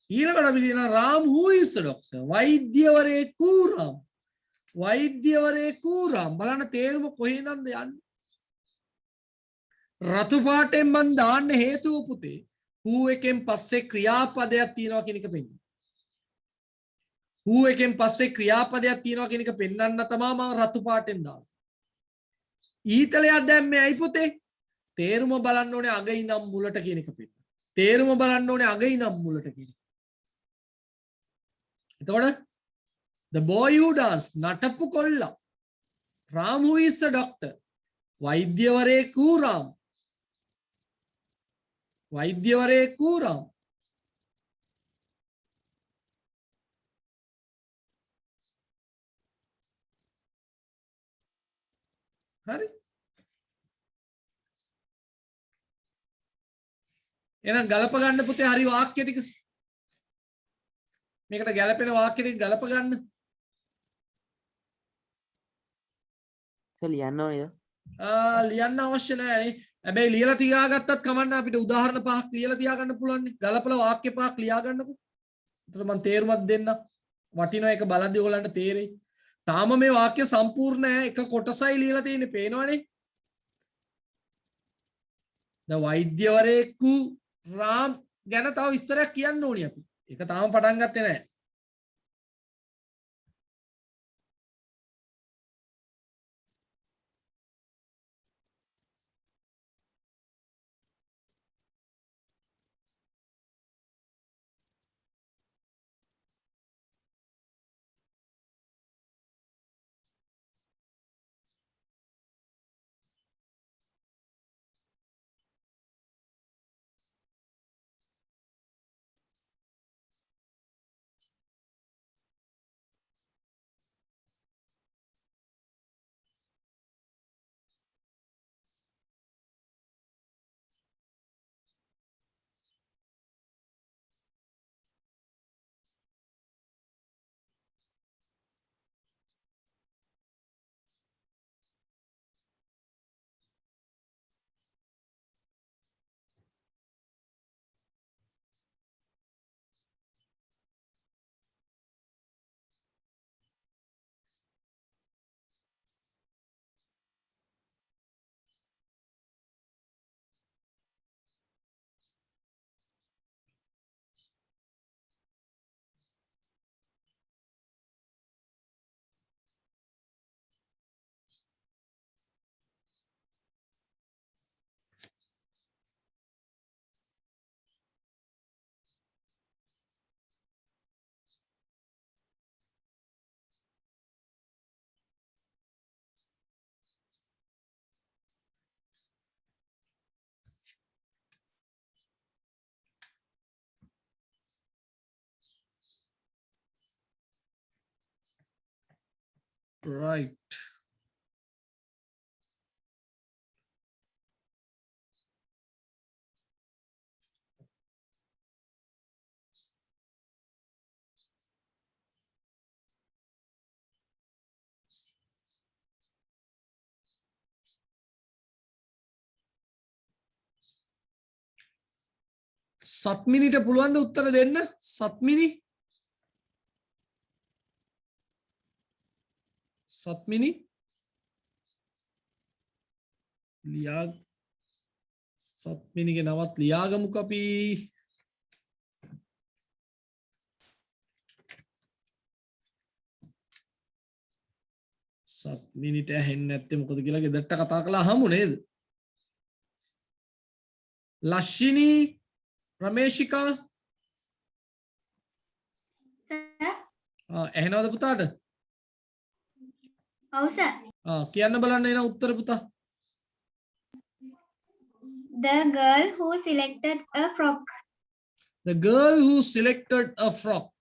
ඊළඟට අපි ලියනවා Ram who is a doctor. වෛද්‍යවරයෙකු Ram. වෛද්‍යවරයෙකු Ram. බලන්න තේරුම කොහේනම්ද යන්නේ? රතු පාටෙන් මන් දාන්න හේතුව පුතේ who එකෙන් පස්සේ ක්‍රියාපදයක් තියෙනවා කියන එක පෙන්නනවා. who එකෙන් පස්සේ ක්‍රියාපදයක් තියෙනවා කියන එක පෙන්වන්න තමයි මම රතු පාටෙන් දාන්නේ. ඊතලයක් දැම්මේ ඇයි පුතේ? තේරුම බලන්න ඕනේ අග ඉඳන් මුලට කියන එක පෙන්නන. තේරුම බලන්න ඕනේ අග ඉඳන් මුලට කියන එක. එතකොට the boy who danced නටපු කොල්ලා Ram who is a doctor වෛද්‍යවරයෙකු Ram වෛද්‍යවරයෙකු Ram හරි එහෙනම් ගලප ගන්න පුතේ හරි වාක්‍ය ටික මේකට ගැලපෙන වාක්‍ය ටික ගලප ගන්න ලියන්න ඕනේද? ලියන්න අවශ්‍ය නැහැ හැබැයි ලියලා තියාගත්තත් කමන්න අපිට උදාහරණ පහක් ලියලා තියාගන්න පුළුවන් නේ ගලපලා වාක්‍ය පහක් ලියා ගන්නකො එතකොට මම තේරුමක් දෙන්න වටිනවා ඒක බලද්දි ඔයගලන්ට තේරෙයි තාම මේ වාක්‍ය සම්පූර්ණ නැහැ එක කොටසයි ලියලා තියෙන්නේ පේනවනේ දැන් වෛද්‍යවරයෙකු රාම් ගැන තව විස්තරයක් කියන්න ඕනි අපි ඒක තාම පටන් ගත්තේ නැහැ right සත්මිනිට පුළුවන් ද උත්තර දෙන්න සත්මිනි සත්මිනි ලියා සත්මිනිගේ නවත් ලියාගමුකෝ අපි සත්මිනිට ඇහෙන්නේ නැත්තේ මොකද කියලා ගෙදරට කතා කළා හමු නේද ලක්ෂිනී රමේෂිකා ඇහෙනවද පුතාට ඔව් සර්. කියන්න බලන්න එන උත්තර පුතා. The girl who selected a frock. The girl who selected a frock.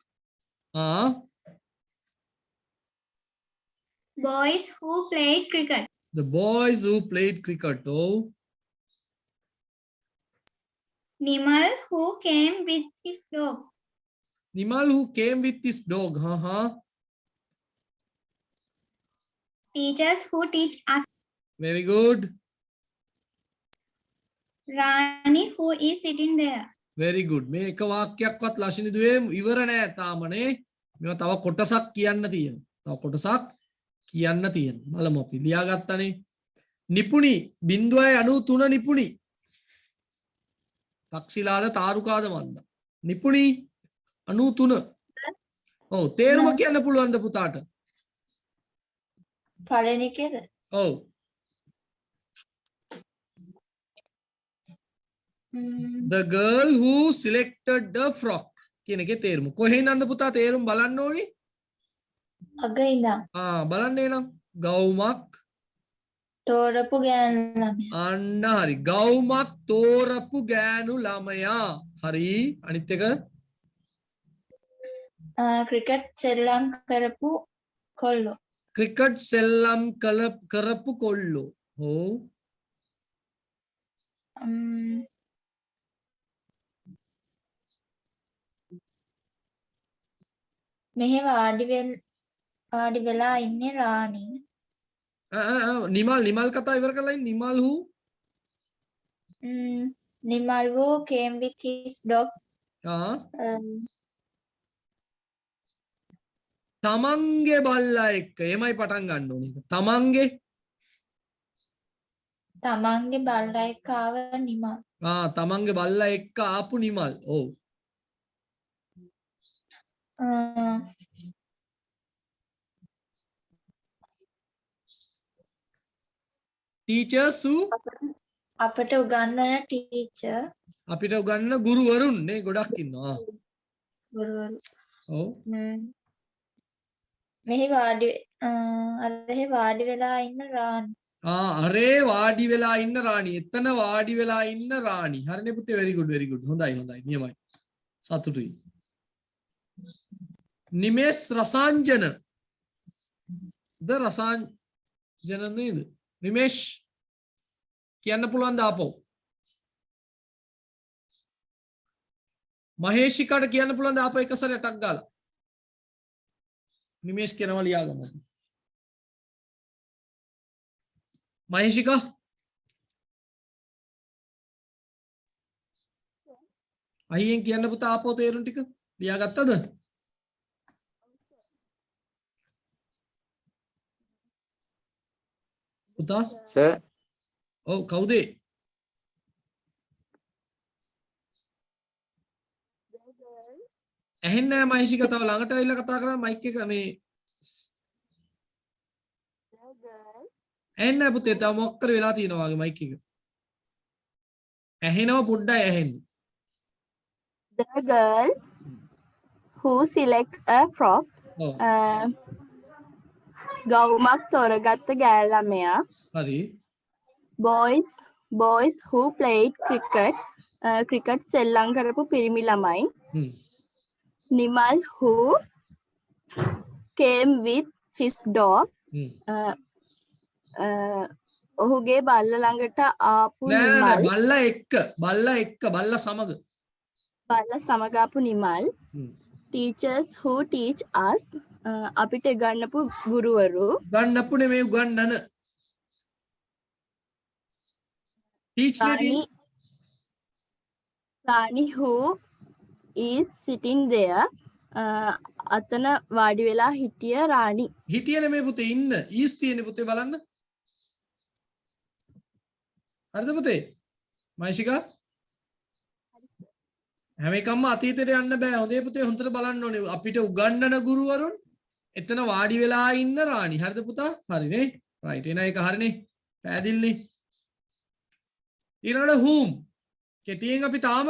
Boys who played cricket. The boys who played cricket. Oh. Nimal who came with his dog. Nimal who came with his dog. Teachers who teach us. Very good. Rani who is sitting there. very good. මේ එක වාක්‍යයක්වත් ලක්ෂණ දුවේ ඉවර නෑ තාමනේ. මේවා තව කොටසක් කියන්න තියෙනවා. තව කොටසක් කියන්න තියෙනවා. බලමු අපි ලියාගත්තනේ. නිපුණි 0.93 නිපුණි. පක්ෂිලාද තාරුකාද මන්ද. නිපුණි 93. ඔව් තේරුම කියන්න පුළුවන්ද පුතාට? පළවෙනි එකේද? ඔව්. The girl who selected the frock කියන එකේ තේරුම. කොහේ ඉඳන්ද පුතා තේරුම් බලන්න ඕනි? අග ඉඳන් බලන්නේ නම් ගවුමක් තෝරපු ගෑනු ළමයා. අන්න හරි. ගවුමක් තෝරපු ගෑනු ළමයා. හරි. අනිත් එක ක්‍රිකට් සෙල්ලම් කරපු කොල්ලෝ. ක්‍රිකට් සෙල්ලම් කරපු කොල්ලෝ. ඔව්. මෙහෙ වාඩි වෙලා ඉන්නේ රාණි. නිමල් කතා ඉවර කරලා ඉන්න. Nimal who Nimal who came with his dog. තමන්ගේ බල්ලා එක්ක එමයි පටන් ගන්න ඕනේ. තමන්ගේ බල්ලා එක්ක ආව නිමල්. තමන්ගේ බල්ලා එක්ක ආපු නිමල්. ඔව්. teachers who අපට උගන්වන ටීචර්. අපිට උගන්වන ගුරුවරුන් නේ ගොඩක් ඉන්නවා. ගුරුවරු. ඔව්. මෙහි වාඩි වෙලා ඉන්න රාණි. අරේ වාඩි වෙලා ඉන්න රාණි. එතන වාඩි වෙලා ඉන්න රාණි. හරිනේ පුතේ. very good very good. හොඳයි. නියමයි. සතුටුයි. නිමේෂ් රසාංජන. ද රසාංජන නේද? නිමේෂ් කියන්න පුළුවන් ද ආපෝ? මහේෂිකාට කියන්න පුළුවන් ද ආපෝ එක සැරේ ටක් ගාලා? නිමේෂ් කියනවා ලියාගන්න. මහේෂිකා අයියෙන් කියන්න පුතා ආපෝ තේරුම් ටික ලියාගත්තද? පුතා සර් ඔව් කවුද? ඇහෙන්නේ නැහැ මහේෂිකා. තව ළඟට ඇවිල්ලා කතා කරන්න මයික් එක මේ ඇහෙන්නේ නැහැ පුතේ. තව මොකක් කර වෙලා තියෙනවා වගේ මයික් එක. ඇහෙනව පොඩ්ඩයි ඇහෙන්නේ. The girl who select a frock. ගවුමක් තෝරගත්ත ගෑල් ළමයා. හරි. boys who played cricket සෙල්ලම් කරපු පිරිමි ළමයි. Nimal who came with his dog. ඔහුගේ බල්ල ළඟට ආපු නිමල්. බල්ලා සමග ආපු Nimal. teachers who teach us. අපිට ගන්නපු ගුරුවරු. ගන්නපු නෙමෙයි උගන්නන. teach Rani who is sitting there. අතන වාඩි වෙලා හිටිය රාණි. හිටිය නෙමෙයි පුතේ ඉන්න. ඊස් තියෙන්නේ පුතේ බලන්න. හරිද පුතේ? මයිෂිකා හැම එකක්ම අතීතයට යන්න බෑ. හොඳේ පුතේ හොඳට බලන්න ඕනේ. අපිට උගන්වන ගුරුවරුන් එතන වාඩි වෙලා ඉන්න රාණි. හරිද පුතා? හරිනේ. රයිට්. එන එක හරිනේ. පැහැදිලිනේ. ඊළඟට whom. කෙටියෙන් අපි තාම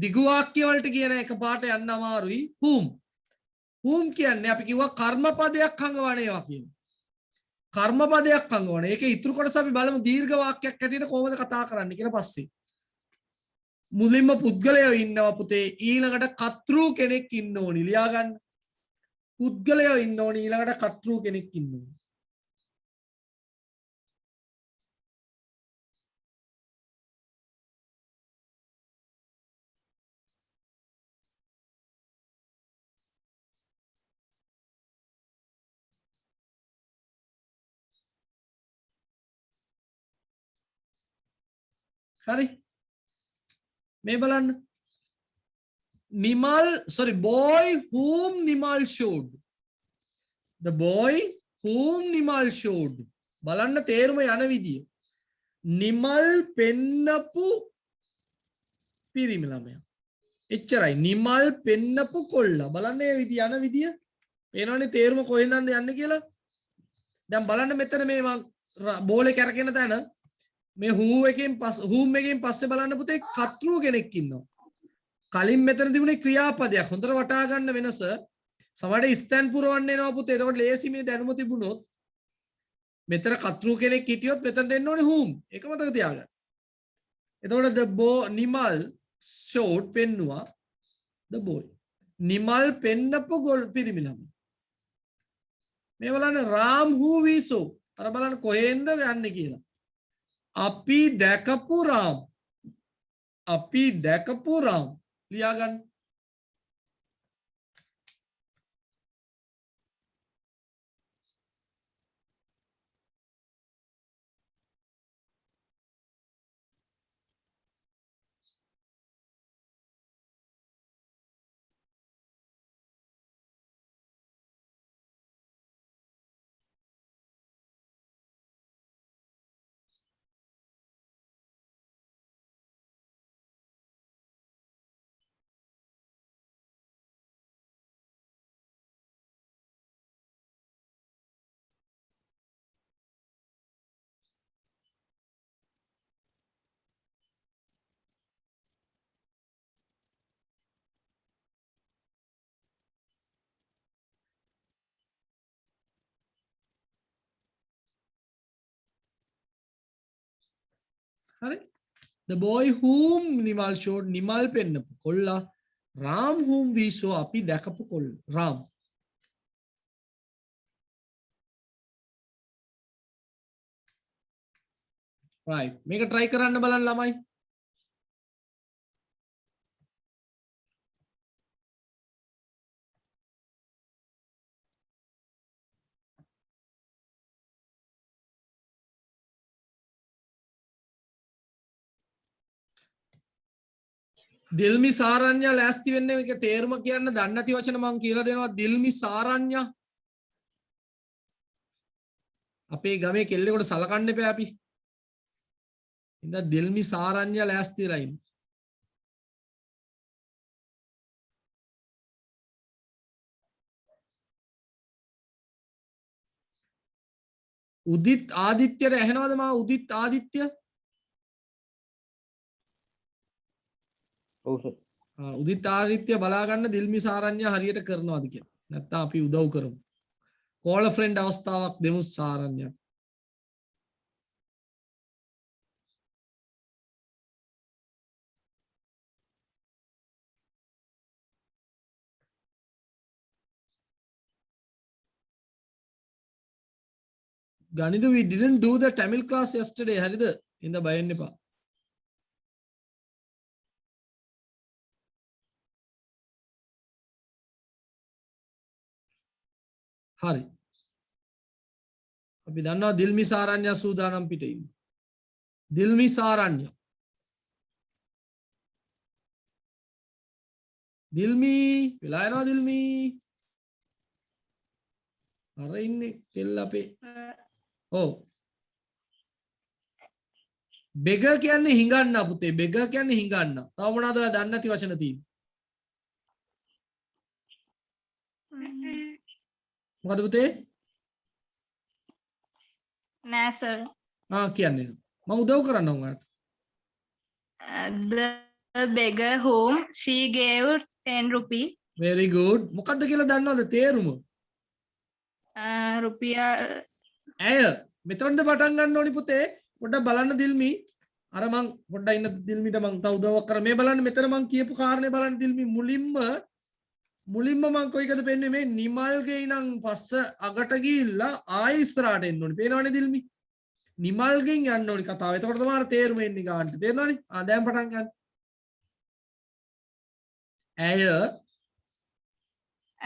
දිගු වාක්‍ය වලට කියන එක පාට යන්න අමාරුයි. whom කියන්නේ අපි කිව්වා කර්මපදයක් හංගවන ඒවා කියන. කර්මපදයක් හංගවන. ඒකේ ඉතුරු කොටස අපි බලමු දීර්ඝ වාක්‍යයක් හැටියට කොහොමද කතා කරන්න කියලා පස්සේ. මුලින්ම පුද්ගලයෝ ඉන්නවා පුතේ. ඊළඟට කර්තෘ කෙනෙක් ඉන්න ඕනි. ලියා ගන්න. පුද්ගලයෝ ඉන්න ඕනි. ඊළඟට කර්තෘ කෙනෙක් ඉන්න ඕනි. හරි මේ බලන්න. Nimal, sorry, boy whom Nimal showed. The boy whom Nimal showed. බලන්න තේරුම යන විදිය. නිමල් පෙන්නපු පිරිමි ළමයා. එච්චරයි. නිමල් පෙන්නපු කොල්ලා. බලන්න මේ විදිය යන විදිය. පේනවනේ තේරුම කොහෙන්ද යන්නේ කියලා. දැන් බලන්න මෙතන මේ මං බෝලේ කැරගෙන තැන මේ හූම් එකෙන් පස්සේ බලන්න පුතේ කතෘ කෙනෙක් ඉන්නවා. කලින් මෙතන තිබුණේ ක්‍රියාපදයක්. හොඳට වටහා ගන්න වෙනස. සමහරට ස්තැන් පුරවන්න එනවා පුතේ. එතකොට ලේසි මේ දැනුම තිබුණොත් මෙතන කතෘ කෙනෙක් හිටියොත් මෙතනට එන්න ඕනේ හූම්. ඒක මතක තියාගන්න. එතකොට the boy නිමල් showed පෙන්නුවා the boy. නිමල් පෙන්නපු ගොල් පිරිමි ළමයා. මේ බලන්න රාම් who we saw. අර බලන්න කොහෙන්ද යන්නේ කියලා. අපි දැකපු රාම්. අපි දැකපු රාම්. ලියා ගන්න. හරි. The boy whom Nimal showed. Nimal පෙන්නපු කොල්ලා. Ram whom we saw. අපි දැකපු කොල්ලා. Ram. right. මේක try කරන්න බලන්න ළමයි. දිල්මි සාරඤ්ඤ ලෑස්ති වෙන්න මේක තේරුම කියන්න දන්නේ නැති වචන මම කියලා දෙනවා. දිල්මි සාරඤ්ඤ අපේ ගමේ කෙල්ලෙකුට සලකන්න එපා අපි. ඉතින් දිල්මි සාරඤ්ඤ ලෑස්තිලා ඉන්න. උදිත් ආදිත්‍යයට ඇහෙනවද මා උදිත් ආදිත්‍ය? ඔව් සර්. උදිත් ආදිත්‍ය බලා ගන්න දිල්මි සාරඤ්ඤ හරියට කරනවද කියලා. නැත්නම් අපි උදව් කරමු. කෝල් අ ෆ්‍රෙන්ඩ් අවස්ථාවක් දෙමු සාරඤ්ඤට. Ganidu, we didn't do the Tamil class yesterday. Harida, in the Bayannipa. Hari. අපි දන්නවා දිල්මි සාරඤ්ඤ සූදානම් පිටේ ඉන්න. දිල්මි සාරඤ්ඤ. දිල්මි වෙලා යනවා දිල්මි. අර ඉන්නේ කෙල්ල අපේ. ඔව්. beggar කියන්නේ හිඟන්න පුතේ. beggar කියන්නේ හිඟන්න. තව මොනවද ඔයා දන්නේ නැති වචන තියෙන්නේ? මොකද පුතේ? නෑ සර්. කියන්නේ. මම උදව් කරන්නම් ඔයාලට. The beggar whom she gave 10 rupee. very good. මොකද්ද කියලා දන්නවද තේරුම? රුපියල් ඇය මෙතනද පටන් ගන්න ඕනි පුතේ. පොඩ්ඩක් බලන්න දිල්මි. අර මං පොඩ්ඩක් ඉන්න දිල්මිට මං තව උදව්වක් කරා. මේ බලන්න මෙතන මං කියපු කාරණේ බලන්න දිල්මි. මුලින්ම මං කොයිකද පෙන්වන්නේ මේ නිමල්ගේ ඉඳන් පස්ස අගට ගිහිල්ලා ආයෙ ඉස්සරහට එන්න ඕනි. පේනවනේ දිල්මි. නිමල්ගෙන් යන්න ඕනි කතාව. එතකොට තමයි තේරුම එන්නේ ගන්නට. තේරෙනවනේ? දැන් පටන් ගන්න.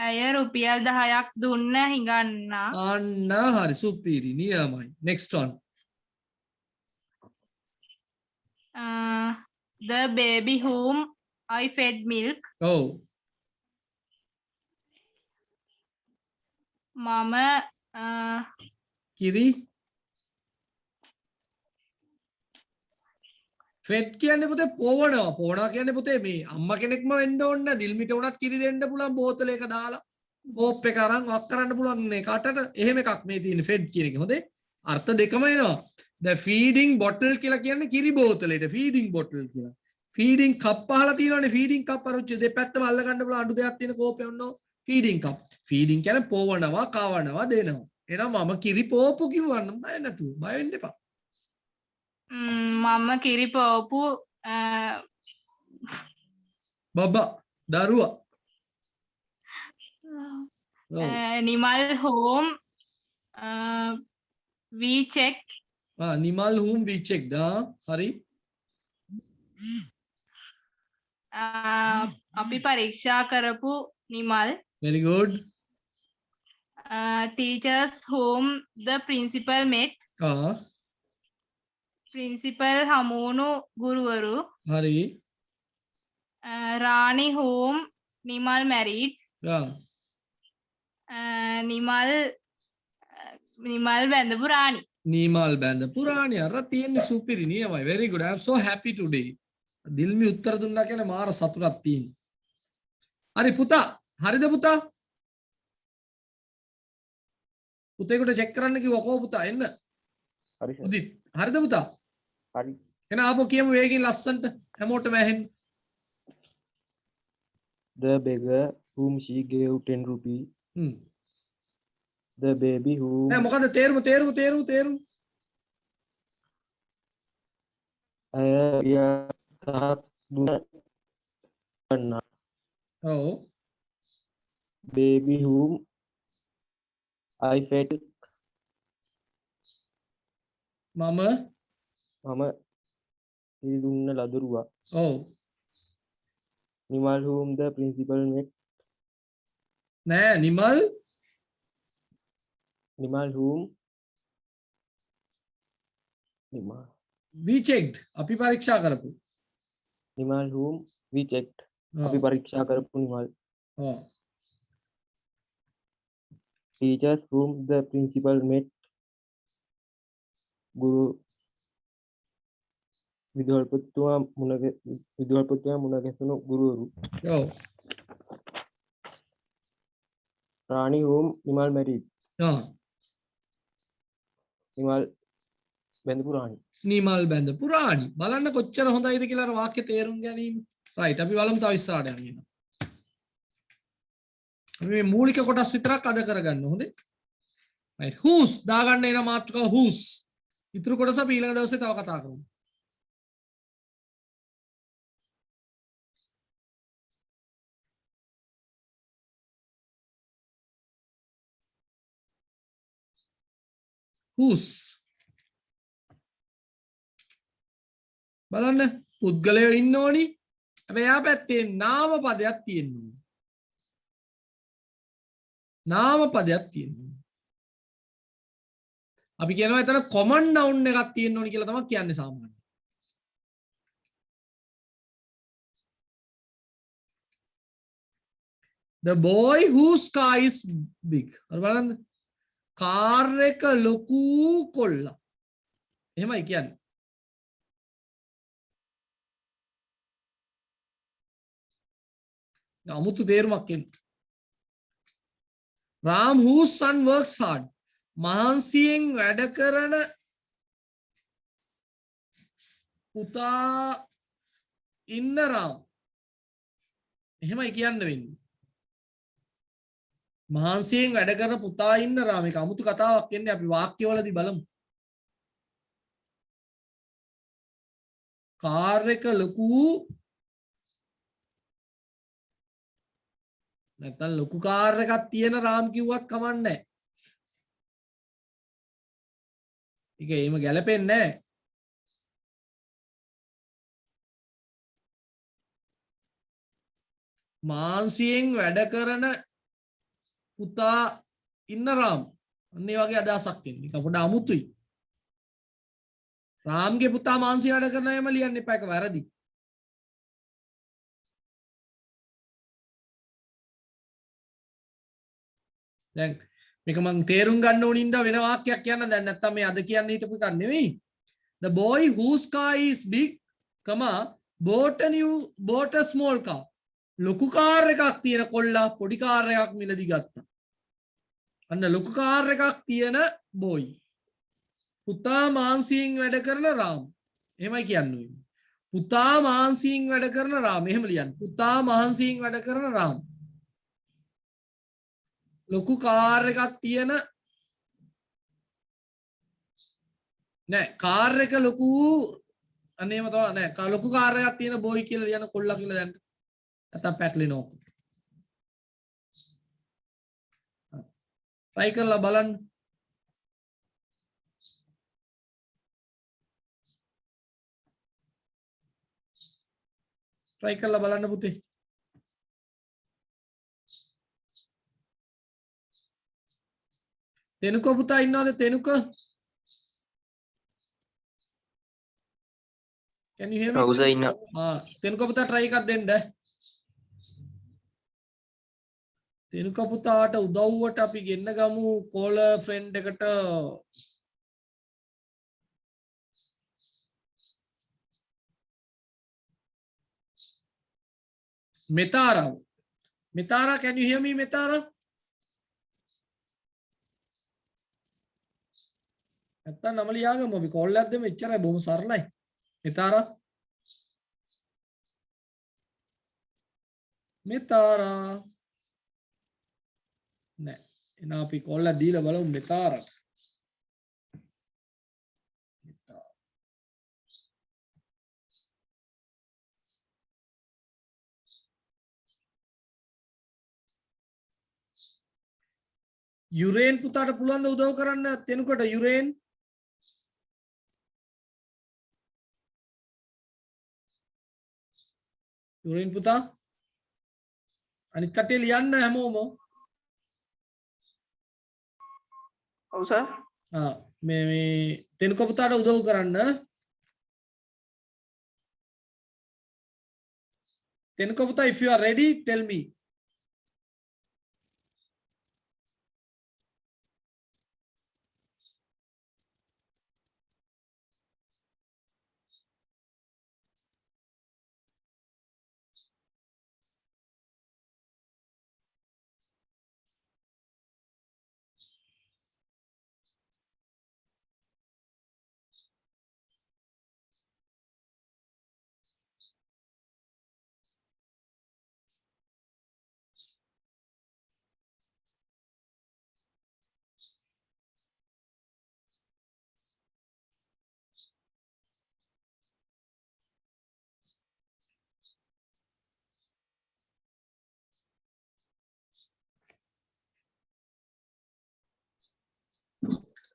ඇය රුපියල් 10ක් දුන්න හිඟන්න. අන්න හරි සුපිරි නියමයි. next one. the baby whom I fed milk. ඔව්. මම කිරි ෆෙඩ් කියන්නේ පුතේ පොවනවා. පොවනවා කියන්නේ පුතේ මේ අම්මා කෙනෙක්ම වෙන්න ඕන නැහැ. දිල්මිට උනත් කිරි දෙන්න පුළුවන් බෝතලයක දාලා. කෝප් එක අරන් වක් කරන්න පුළුවන් නේ කටට. එහෙම එකක් මේ තියෙන ෆෙඩ් කියන එක. හොඳේ. අර්ථ දෙකම එනවා. the feeding bottle කියලා කියන්නේ කිරි බෝතලෙට feeding bottle කියලා. feeding cup අහලා තියෙනවනේ feeding cup අර දෙපැත්තම අල්ල ගන්න පුළුවන් අඩු දෙයක් තියෙන කෝපය ඔන්නෝ feeding cup. feeding කියන්නේ පොවනවා, කවනවා, දෙනවා. එහෙනම් මම කිරි පොවපු කිව්වනම් බය නැතුව. බය වෙන්න එපා. මම කිරි පොවපු බබා දරුවා. ඔව්. Nimal whom we check Nimal whom we checked. හරි. අපි පරීක්ෂා කරපු Nimal. very good. teachers whom the principal met. principal හමුණු ගුරුවරු. හරි. Rani whom Nimal married. නිමල් බැඳපු රාණි. නිමල් බැඳපු රාණි අර තියෙන්නේ සුපිරි නියමයි. very good. I am so happy today. දිල්මි උත්තර දුන්නා කියන්නේ මාර සතුටක් තියෙනවා. හරි පුතා. හරිද පුතා? පුතේකට චෙක් කරන්න කිව්වා කෝ පුතා එන්න. හරි සර්. උදිත්. හරිද පුතා? හරි. එන ආපහු කියමු වේගින් ලස්සන්ට. හැමෝටම ඇහෙන්න. The beggar whom she gave 10 rupees. The baby whom නෑ මොකද තේරුම තාත් දුන්න ඔව් baby whom I fed මම දුන්න ලදරුවා ඔව් Nimal whom the principal met නෑ නිමල් whom we checked අපි පරීක්ෂා කරපු නිමල් whom we checked අපි පරීක්ෂා කරපු නිමල් ඔව් teachers whom the principal met ගුරු විදුහල්පතිතුමා මුණ ගැසුණු ගුරුවරු ඔව් රාණි whom නිමල් married නිමල් බැඳපු රාණි නිමල් බැඳපු රාණි බලන්න කොච්චර හොඳයිද කියලා අර වාක්‍ය තේරුම් ගැනීම රයිට් අපි බලමු තව ඉස්සරහට යන්න අපි මේ මූලික කොටස් විතරක් අද කරගන්න හොඳේ රයිට් whose දාගන්න එන මාතෘකාව whose ඉතුරු කොටස අපි ඊළඟ දවසේ තව කතා කරමු whose බලන්න පුද්ගලයෝ ඉන්න ඕනි හැබැයි යා පැත්තේ නාම පදයක් තියෙනවා නාම පදයක් තියෙනවා අපි කියනවා එතන common noun එකක් තියෙන්න ඕනි කියලා තමයි කියන්නේ සාමාන්‍යයෙන් the boy whose car is big හරි බලන්න කාර් එක ලොකු කොල්ලා එහෙමයි කියන්නේ අමුතු තේරුමක් එන්නේ Ram whose son works hard මහන්සියෙන් වැඩ කරන පුතා ඉන්න රාම් එහෙමයි කියන්න වෙන්නේ මහන්සියෙන් වැඩ කරන පුතා ඉන්න රාම එක අමුතු කතාවක් එන්නේ අපි වාක්‍යවලදී බලමු කාර් එක ලොකු නැත්නම් ලොකු කාර් එකක් තියෙන රාම් කිව්වත් කමන්නේ නැහැ. ඒක එහෙම ගැලපෙන්නේ නැහැ. මාන්සියෙන් වැඩ කරන පුතා ඉන්න රාම්. අන්න ඒ වගේ අදහසක් එන්නේ. ඒක පොඩ අමුතුයි. රාම්ගේ පුතා මාන්සිය වැඩ කරන අයම ලියන්න එපා ඒක වැරදි. දැන් මේක මං තේරුම් ගන්න ඕනින් ඉඳ වෙන වාක්‍යයක් කියන්න දැන් නැත්තම් මේ අද කියන්න හිටපු එකක් නෙවෙයි. The boy whose car is big, bought a small car. ලොකු කාර් එකක් තියෙන කොල්ලා පොඩි කාර් එකක් මිලදී ගත්තා. අන්න ලොකු කාර් එකක් තියෙන බොයි. පුතා මාන්සියෙන් වැඩ කරන රාම්. එහෙමයි කියන්නේ. පුතා මාන්සියෙන් වැඩ කරන රාම්. එහෙම ලියන්න. පුතා මහන්සියෙන් වැඩ කරන රාම්. ලොකු කාර් එකක් තියෙන නෑ කාර් එක ලොකු අනේම තමයි නෑ ලොකු කාර් එකක් තියෙන බොයි කියලා ලියන කොල්ලා කියලා දැන් නැත්තම් පැටලෙනවා. try කරලා බලන්න. try කරලා බලන්න පුතේ. තෙනුක පුතා ඉන්නවද තෙනුක? Can you hear me? ඔව් සර් ඉන්න. තෙනුක පුතා try එකක් දෙන්න. තෙනුක පුතාට උදව්වට අපි ගෙන්න ගමු කෝලර් ෆ්‍රෙන්ඩ් එකට. Metara. Metara, can you hear me Metara? නැත්තම් නම ලියාගමු අපි කෝල් එකක් දෙමු එච්චරයි බොහොම සරලයි. Metara. Metara. නෑ එහෙනම් අපි කෝල් එකක් දීලා බලමු Metara. යුරේන් පුතාට පුළුවන් ද උදව් කරන්න තෙනුකට යුරේන්? යුරේන් පුතා අනිත් කටේ ලියන්න හැමෝම. ඔව් සර්. මේ තෙනුක පුතාට උදව් කරන්න. තෙනුක පුතා if you are ready tell me.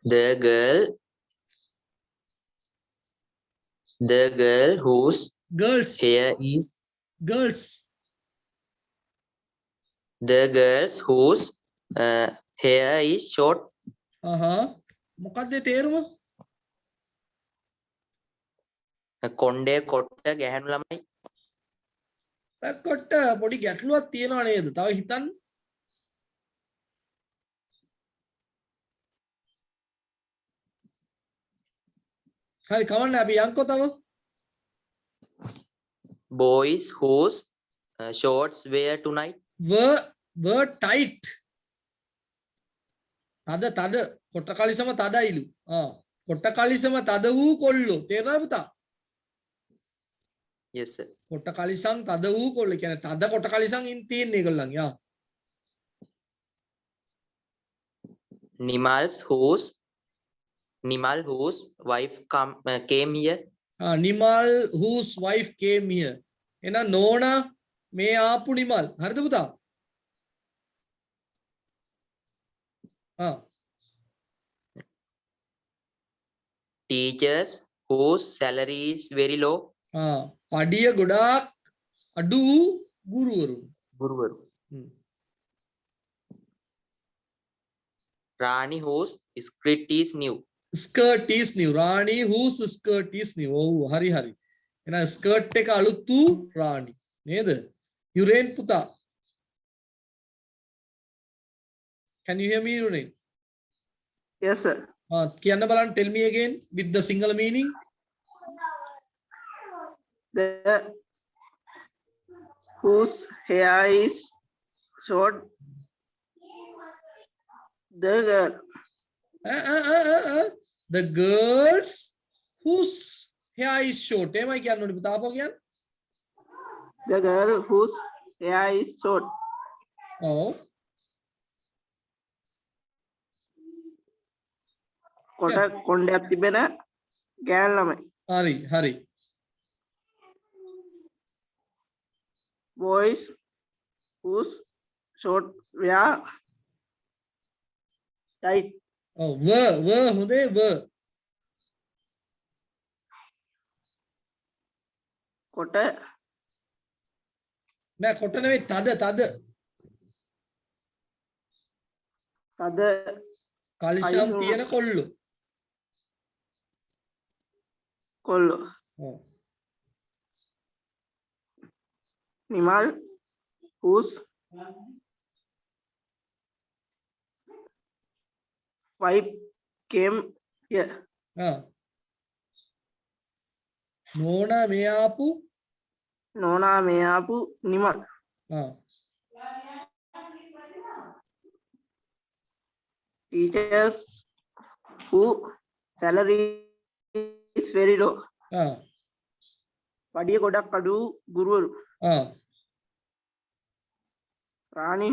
The girl whose Girls. hair is Girls. the girls whose hair is short. මොකක්ද තේරුම? කොණ්ඩේ කොට්ට ගැහැණු ළමයි. කොට පොඩි ගැටලුවක් තියෙනවා නේද? තව හිතන්න. හරි කවන්න අපි යන්කෝ තව. Boys whose shorts wear tonight. were tight. තද කොට කලිසම තදයිලු. කොට කලිසම තද වූ කොල්ලෝ. තේරුණාද පුතා? Yes sir. කොට කලිසම් තද වූ කොල්ලෝ කියන්නේ තද කොට කලිසම් තියෙන ඒගොල්ලන්. Nimal whose wife came here. Nimal whose wife came here. එහෙනම් නෝනා මේ ආපු නිමල්. හරිද පුතා? Teachers whose salary is very low. පඩිය ගොඩාක් අඩු ගුරුවරු. Rani whose skirt is new. Skirt is new. Rani whose skirt is new. ඔව් හරි හරි. එහෙනම් ස්කර්ට් එක අලුත් වූ රාණි නේද? යුරේන් පුතා Can you hear me, Rune? Yes, sir. කියන්න බලන්න, tell me again with the Sinhala meaning. The whose hair is short. The girl. The girls whose hair is short. එහෙමයි කියන්න ඕනේ පුතා. ආපහු කියන්න. The girl whose hair is short. ඔව්. කොට කොණ්ඩයක් තිබෙන ගෑන් ළමයි. හරි හරි. Boys whose short wear tight. ඔව් were හොඳේ were. කොට නෑ කොට නෙවෙයි තද තද. තද කලිසම් තියෙන කොල්ලෝ. කොල්ලෝ. ඔව්. Nimal whose wife came here. නෝනා මේ ආපු නෝනා මේ ආපු Nimal. Teachers who salary is very low. පඩිය ගොඩක් අඩු ගුරුවරු. රාණි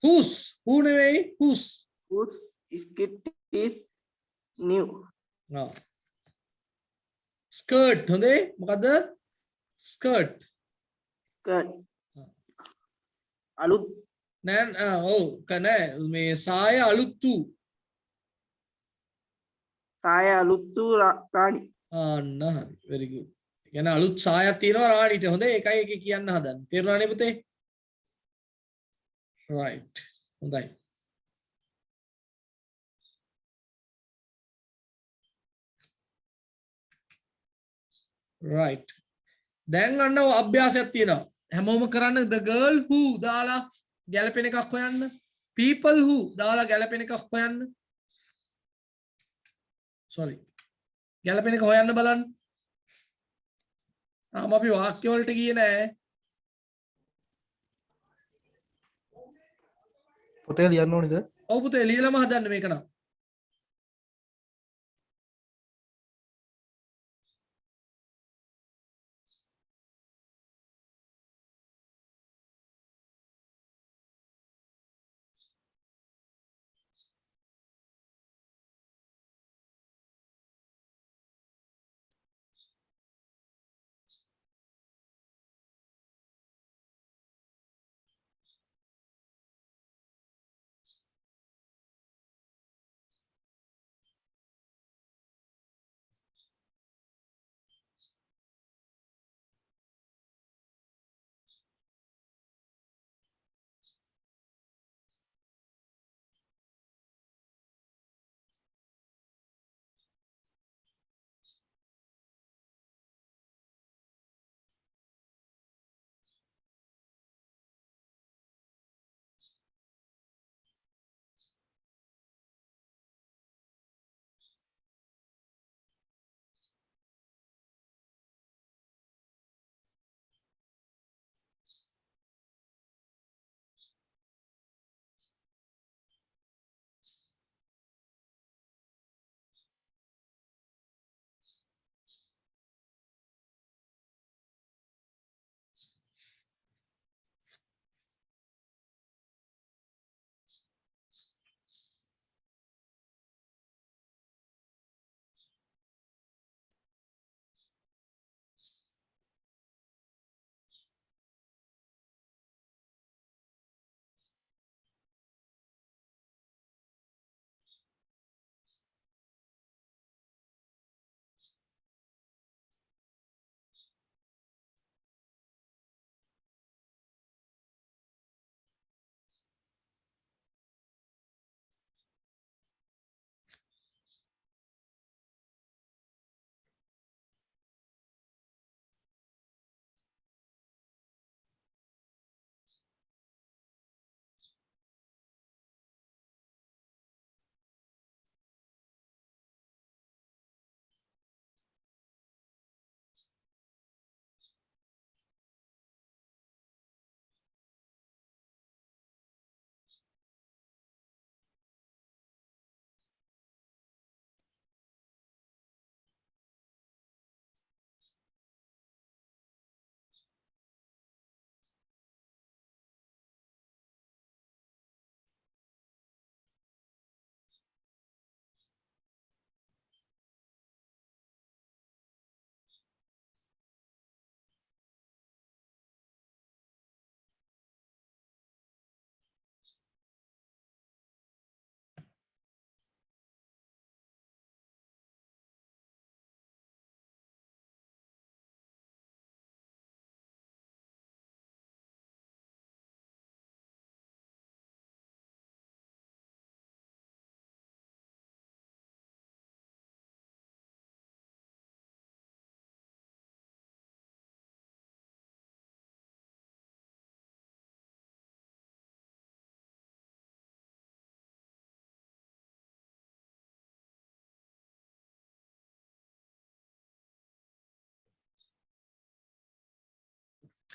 whose who නෙවෙයි whose whose skit is new. skirt හොඳේ මොකද්ද skirt skirt අලුත් නෑ ඔව් කනේ මේ සාය අලුත්තු සාය අලුත්තු රාණි. අන්න හරි very good. කියන අලුත් සායක් තියෙනවා රාණිට. හොඳේ ඒකයි එක කියන්න හදන්නේ. තේරුණානේ පුතේ? right හොඳයි. right දැන් අන්න අභ්‍යාසයක් තියෙනවා. හැමෝම කරන්න the girl who දාලා ගැලපෙන එකක් හොයන්න. people who දාලා ගැලපෙන එකක් හොයන්න. sorry ගැලපෙන එක හොයන්න බලන්න. අපි වාක්‍ය වලට ගියේ නෑ. පොතේ ලියන්න ඕනේද? ඔව් පුතේ ලියලම හදන්න මේක නම්.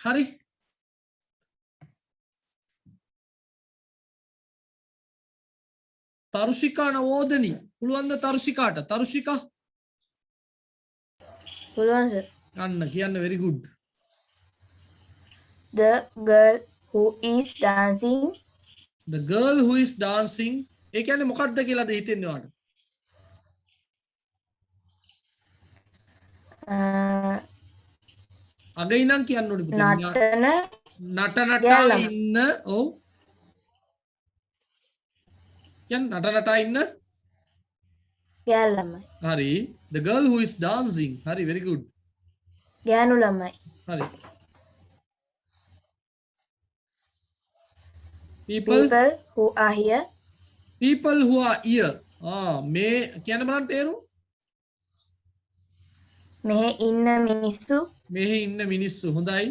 හරි තරුෂිකා නවෝදනි පුළුවන් ද තරුෂිකාට තරුෂිකා පුළුවන් sir. අන්න කියන්න very good The girl who is dancing the girl who is dancing ඒ කියන්නේ මොකක්ද කියලාද හිතෙන්නේ ඔයාලට අගේ ඉඳන් කියන්න ඕනේ පුතේ නටන නටනටා ගෑල්ලම. ඉන්න ඔව් කියන්න නටනටා ඉන්න ගෑල් ළමයි. හරි the girl who is dancing හරි very good ගෑනු ළමයි. හරි people People who are here people who are here මේ කියන්න බලන්න තේරුම් මෙහි ඉන්න මිනිස්සු මෙහි ඉන්න මිනිස්සු හොඳයි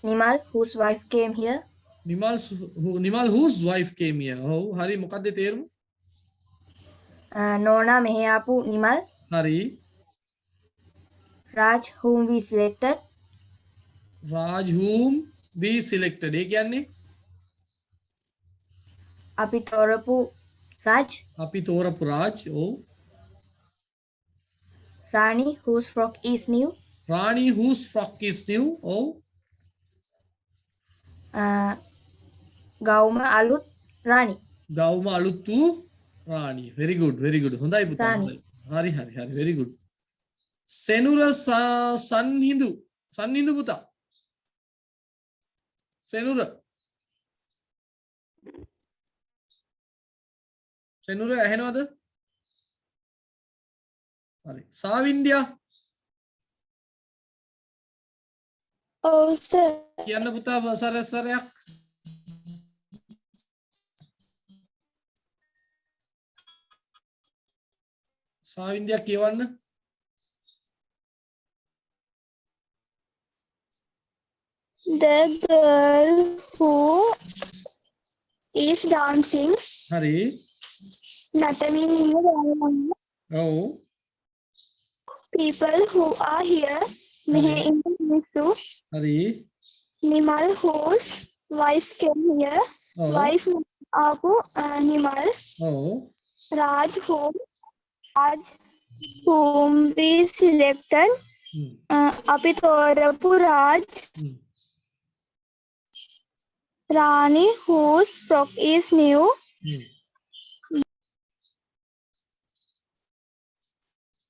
Nimal whose wife came here Nimal whose wife came here ඔව් හරි මොකක්ද තේරුම නෝනා මෙහි ආපු නිමල් හරි Raj whom we selected Raj whom we selected ඒ කියන්නේ අපි තෝරපු Raj අපි තෝරපු රාජ් ඔව් Rani whose frock is new Rani whose frock is new ඔව් ගෞම අලුත් Rani ගෞම අලුත් වූ රාණි very good හොඳයි පුතා රාණි. හොඳයි හරි very good සෙනුර සන්හිඳු පුතා සෙනුර ඇහෙනවද හරි සාවින්ද්‍යා ඔව් සර් කියන්න පුතා සරයක් සාවින්ද්‍යා කියවන්න The girl who is dancing හරි නටමින් ඉන්න ගෑනු ඔව් people who are here මෙහි ඉන්න මිනිස්සු හරි Nimal whose wife came here ඔව් wife ආපු නිමල් ඔව් Raj whom we selected අපි තෝරපු Raj Rani whose frock is new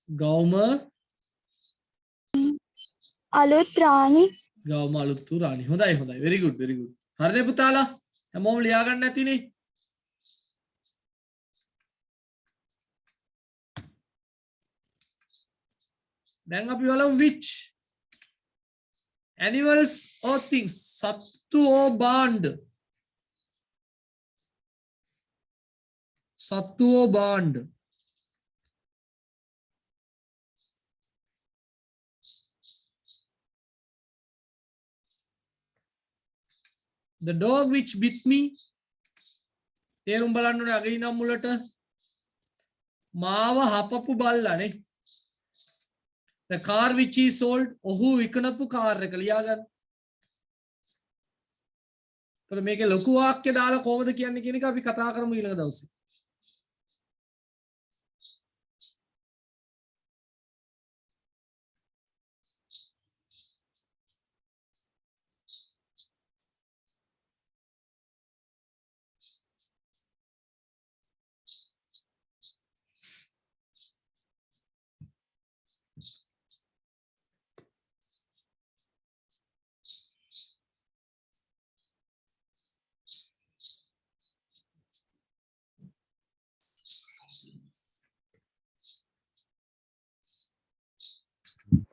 ගෞම අලුත් Rani ගෞම අලුත් වූ රාණි හොඳයි very good හරිනේ පුතාලා හැමෝම ලියා ගන්න නැතිනේ දැන් අපි බලමු which animals or things සත්තු or බාණ්ඩ සත්තු or බාණ්ඩ the dog which bit me තේරුම් බලන්න ඕනේ අගේ නම් මුලට මාව හපපු බල්ලානේ the car which is sold ඔහු විකනපු කාර් එක ලියා ගන්න. ඒතර මේකේ ලොකු වාක්‍ය දාලා කොහොමද කියන්නේ කියන එක අපි කතා කරමු ඊළඟ දවසේ.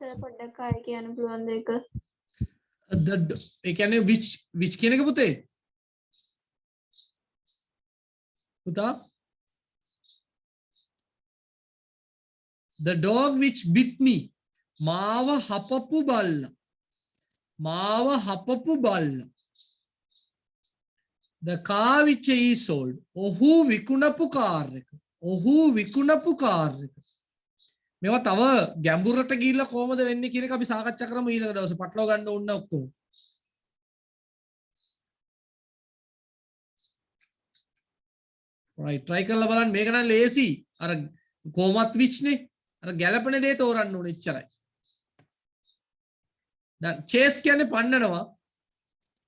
සර් පොඩ්ඩක් ආයෙ කියන්න පුළුවන්ද ඒක ඒ කියන්නේ which කියන එක පුතේ පුතා the dog which bit me මාව හපපු බල්ලා the car which he sold ඔහු විකුණපු කාර් එක මේවා තව ගැඹුරට ගිහිල්ලා කොහොමද වෙන්නේ කියන එක අපි සාකච්ඡා කරමු ඊළඟ දවසේ. පටලව ගන්න ඕන ඔක්කොම. right try කරලා බලන්න. මේක නම් ලේසි. අර කොහොමත් which නේ. අර ගැළපෙන දේ තෝරන්න ඕනේ එච්චරයි. දැන් chase කියන්නේ පන්නනවා.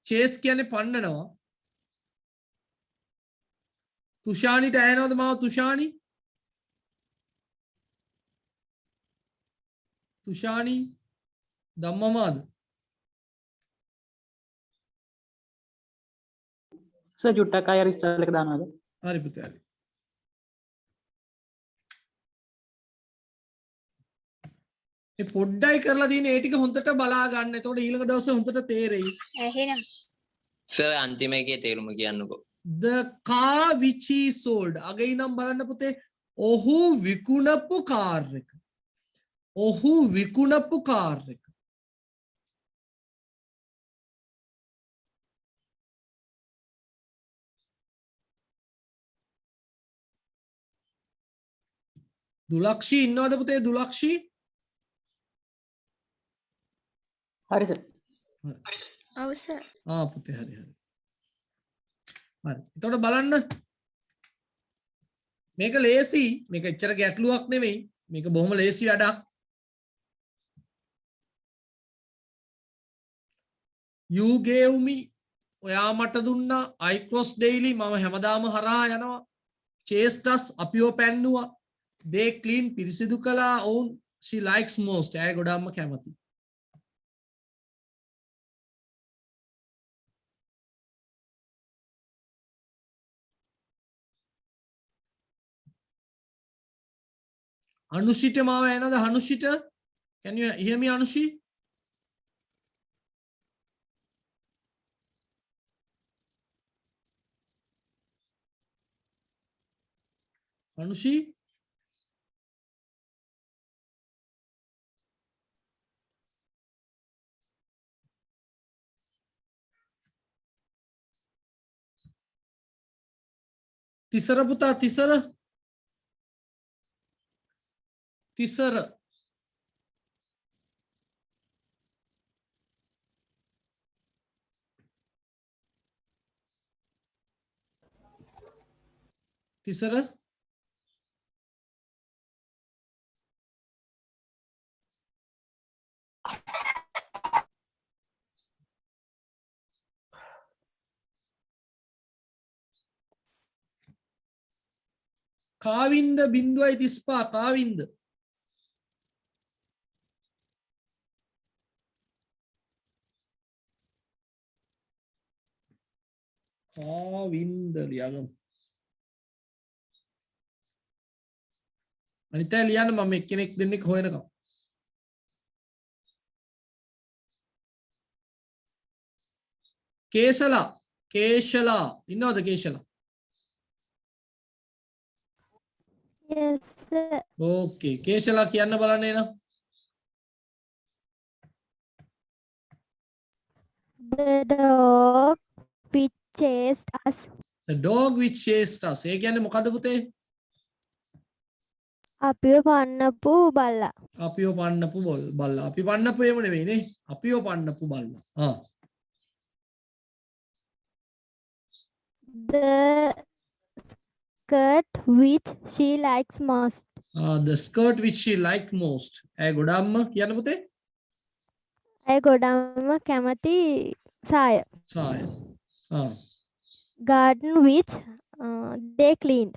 chase කියන්නේ පන්නනවා. තුෂානිට ඇහෙනවද මාව තුෂානි? තුෂානි ධම්මමාද? සර් චුට්ටක් අය ඉස්සරහට දානවාද? හරි පුතේ හරි. මේ පොඩ්ඩයි කරලා තියෙන ඒ ටික හොඳට බලා ගන්න. එතකොට ඊළඟ දවසේ හොඳට තේරෙයි. එහෙනම් සර් අන්තිම එකේ තේරුම කියන්නකෝ. The car which he sold. අගේ ඉඳන් බලන්න පුතේ. ඔහු විකුණපු කාර් එක. ඔහු විකුණපු කාර් එක. දුලක්ෂි ඉන්නවද පුතේ? දුලක්ෂි? හරි සර්. අවසර. පුතේ හරි හරි. හරි. එතකොට බලන්න. මේක ලේසි. මේක එච්චර ගැටලුවක් නෙවෙයි. මේක බොහොම ලේසි වැඩක්. You gave me. ඔයා මට දුන්නා. I cross daily. මම හැමදාම හරහා යනවා. Chased us. අපිව පැන්නුවා. They clean. පිරිසිදු කළා. ඔවුන්. She likes most. ඇය ගොඩාක්ම කැමති. අනුෂිට මාව එනවද? අනුෂිට? Can you hear me අනුෂි? අනුෂි? Thisara පුතා තිසර? තිසර තිසර කාවින්ද 0.35 කාවින්ද කාවින්ද ලියාගමු. අනිත් අය ලියන්න මම එක්කෙනෙක් දෙන්නෙක් හොයනකම්. කේශලා කේශලා ඉන්නවද කේශලා? Yes, sir. ඕකේ කේශලා කියන්න බලන්න එන. The dog which chased us. The dog which chased us. ඒ කියන්නේ මොකද්ද පුතේ? අපිව පන්නපු බල්ලා. අපිව පන්නපු බල්ලා. අපි පන්නපු එහෙම නෙවෙයි නේ. අපිව පන්නපු බල්ලා. The skirt which she likes most. The skirt which she liked most. ඇය ගොඩාක්ම කියන්න පුතේ? ඇය ගොඩක්ම කැමති සාය. සාය. Garden which they cleaned.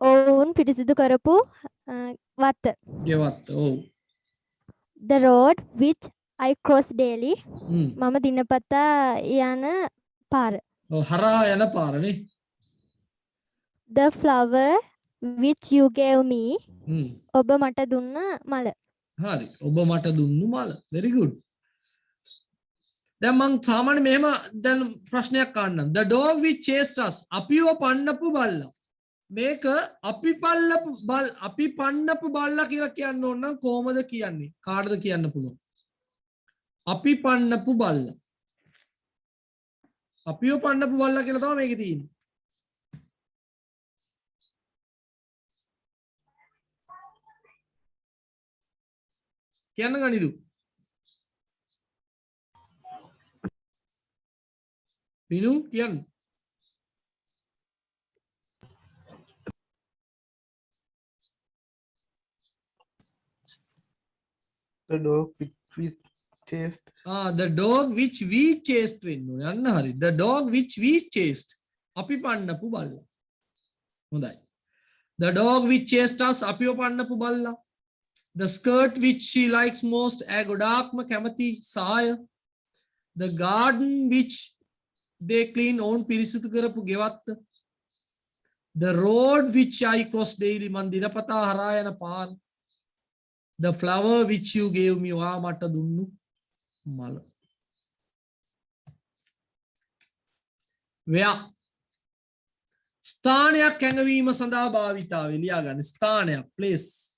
ඔවුන් පිරිසිදු කරපු වත්ත. ගෙවත්ත. ඔව්. The road which I cross daily. හ්ම්. මම දිනපතා යන පාර. ඔව් හරහා යන පාරනේ. The flower which you gave me. හ්ම්. ඔබ මට දුන්න මල. හරි. ඔබ මට දුන්නු මල. very good. දැන් මං සාමාන්‍ය මෙහෙම දැන් ප්‍රශ්නයක් අහන්නම්. The dog which chased us. අපිව පන්නපු බල්ලා. මේක අපි පන්නපු බල්ලා කියලා කියන්න ඕන නම් කොහොමද කියන්නේ? කාටද කියන්න පුළුවන්? අපි පන්නපු බල්ලා. අපිව පන්නපු බල්ලා කියලා තමයි මේකේ තියෙන්නේ. කියන්න ගනිදු. විනු කියන්න. The dog which we chased. The dog which we chased වෙන්න ඕනේ. අන්න හරි. The dog which we chased. අපි පන්නපු බල්ලා. හොඳයි. The dog which chased us අපිව පන්නපු බල්ලා. The skirt which she likes most ඈ ගොඩාක්ම කැමති සාය. The garden which they clean own පිරිසිදු කරපු ගෙවත්ත. The road which I cross daily මන් දිනපතා හරහා යන පාර. The flower which you gave me ඔයා මට දුන්නු මල. where ස්ථානයක් ඇඟවීම සඳහා භාවිතා වේ. ලියා ගන්න. ස්ථානයක් place.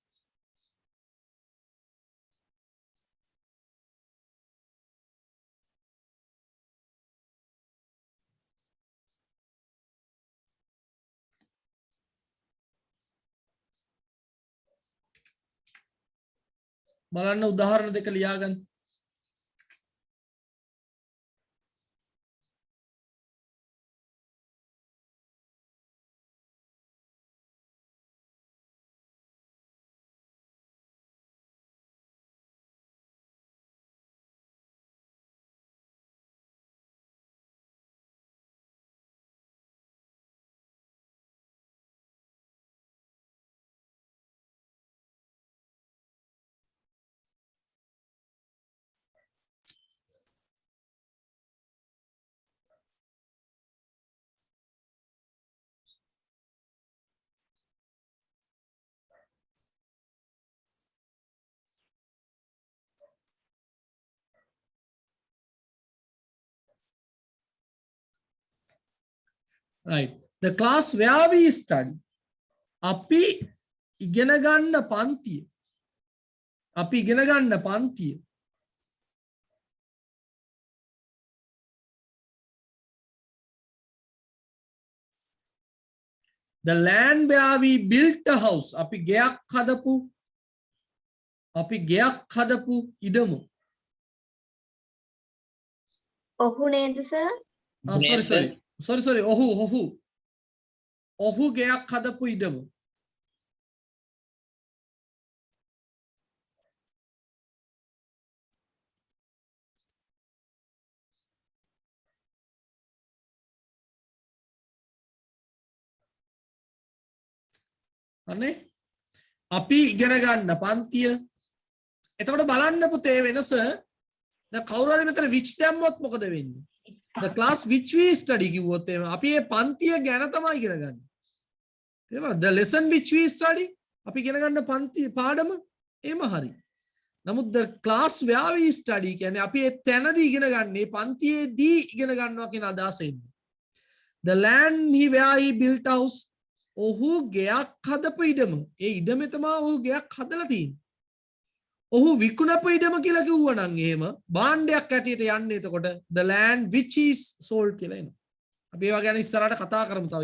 බලන්න උදාහරණ දෙක ලියා ගන්න. Right. The class where we study. අපි ඉගෙන ගන්න පන්තිය. අපි ඉගෙන ගන්න පන්තිය. The land where we built a house. අපි ගෙයක් හදපු. අපි ගෙයක් හදපු ඉඩම. ඔහු නේද සර්? Sorry. ඔහු ගෙයක් හදපු ඉඩම. අනේ අපි ඉගෙන ගන්න පන්තිය. එතකොට බලන්න පුතේ වෙනස. දැන් කවුරු හරි මෙතන which දැම්මොත් මොකද වෙන්නේ? The class which we study කිව්වොත් එහෙම අපි මේ පන්තිය ගැන තමයි ඉගෙන ගන්න. තේරෙනවද? The lesson which we study අපි ඉගෙන ගන්න පන්ති පාඩම එහෙම හරි. නමුත් the class where we study කියන්නේ අපි ඒ තැනදී ඉගෙන ගන්න. මේ පන්තියේදී ඉගෙන ගන්නවා කියන අදහස එන්නේ. The land where he built a house. ඔහු ගෙයක් හදපු ඉඩම. ඒ ඉඩමේ තමයි ඔහු ගෙයක් හදලා තියෙන්නේ. ඔහු විකුණපු ඉඩම කියලා කිව්වා නම් එහෙම භාණ්ඩයක් ඇටියට යන්නේ එතකොට the land which is sold කියලා එනවා. අපි ඒවා ගැන ඉස්සරහට කතා කරමු තව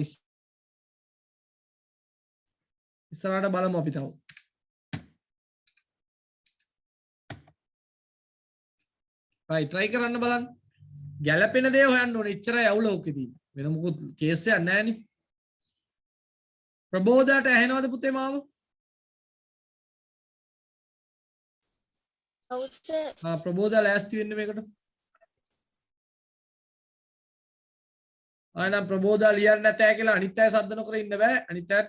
ඉස්සරහට බලමු අපි තව. right try කරන්න බලන්න. ගැළපෙන දේ හොයන්න ඕනේ. එච්චරයි අවුල ඔකේදී. වෙන මොකුත් කේස් එකක් නැහැ නේ. ප්‍රබෝධයට ඇහෙනවද පුතේ මාව? ප්‍රබෝධ ලෑස්ති වෙන්න මේකට. ආයෙනම් ප්‍රබෝධ ලියන්න නැතෑ කියලා අනිත් අය සද්ද නොකර ඉන්න බෑ. අනිත් අය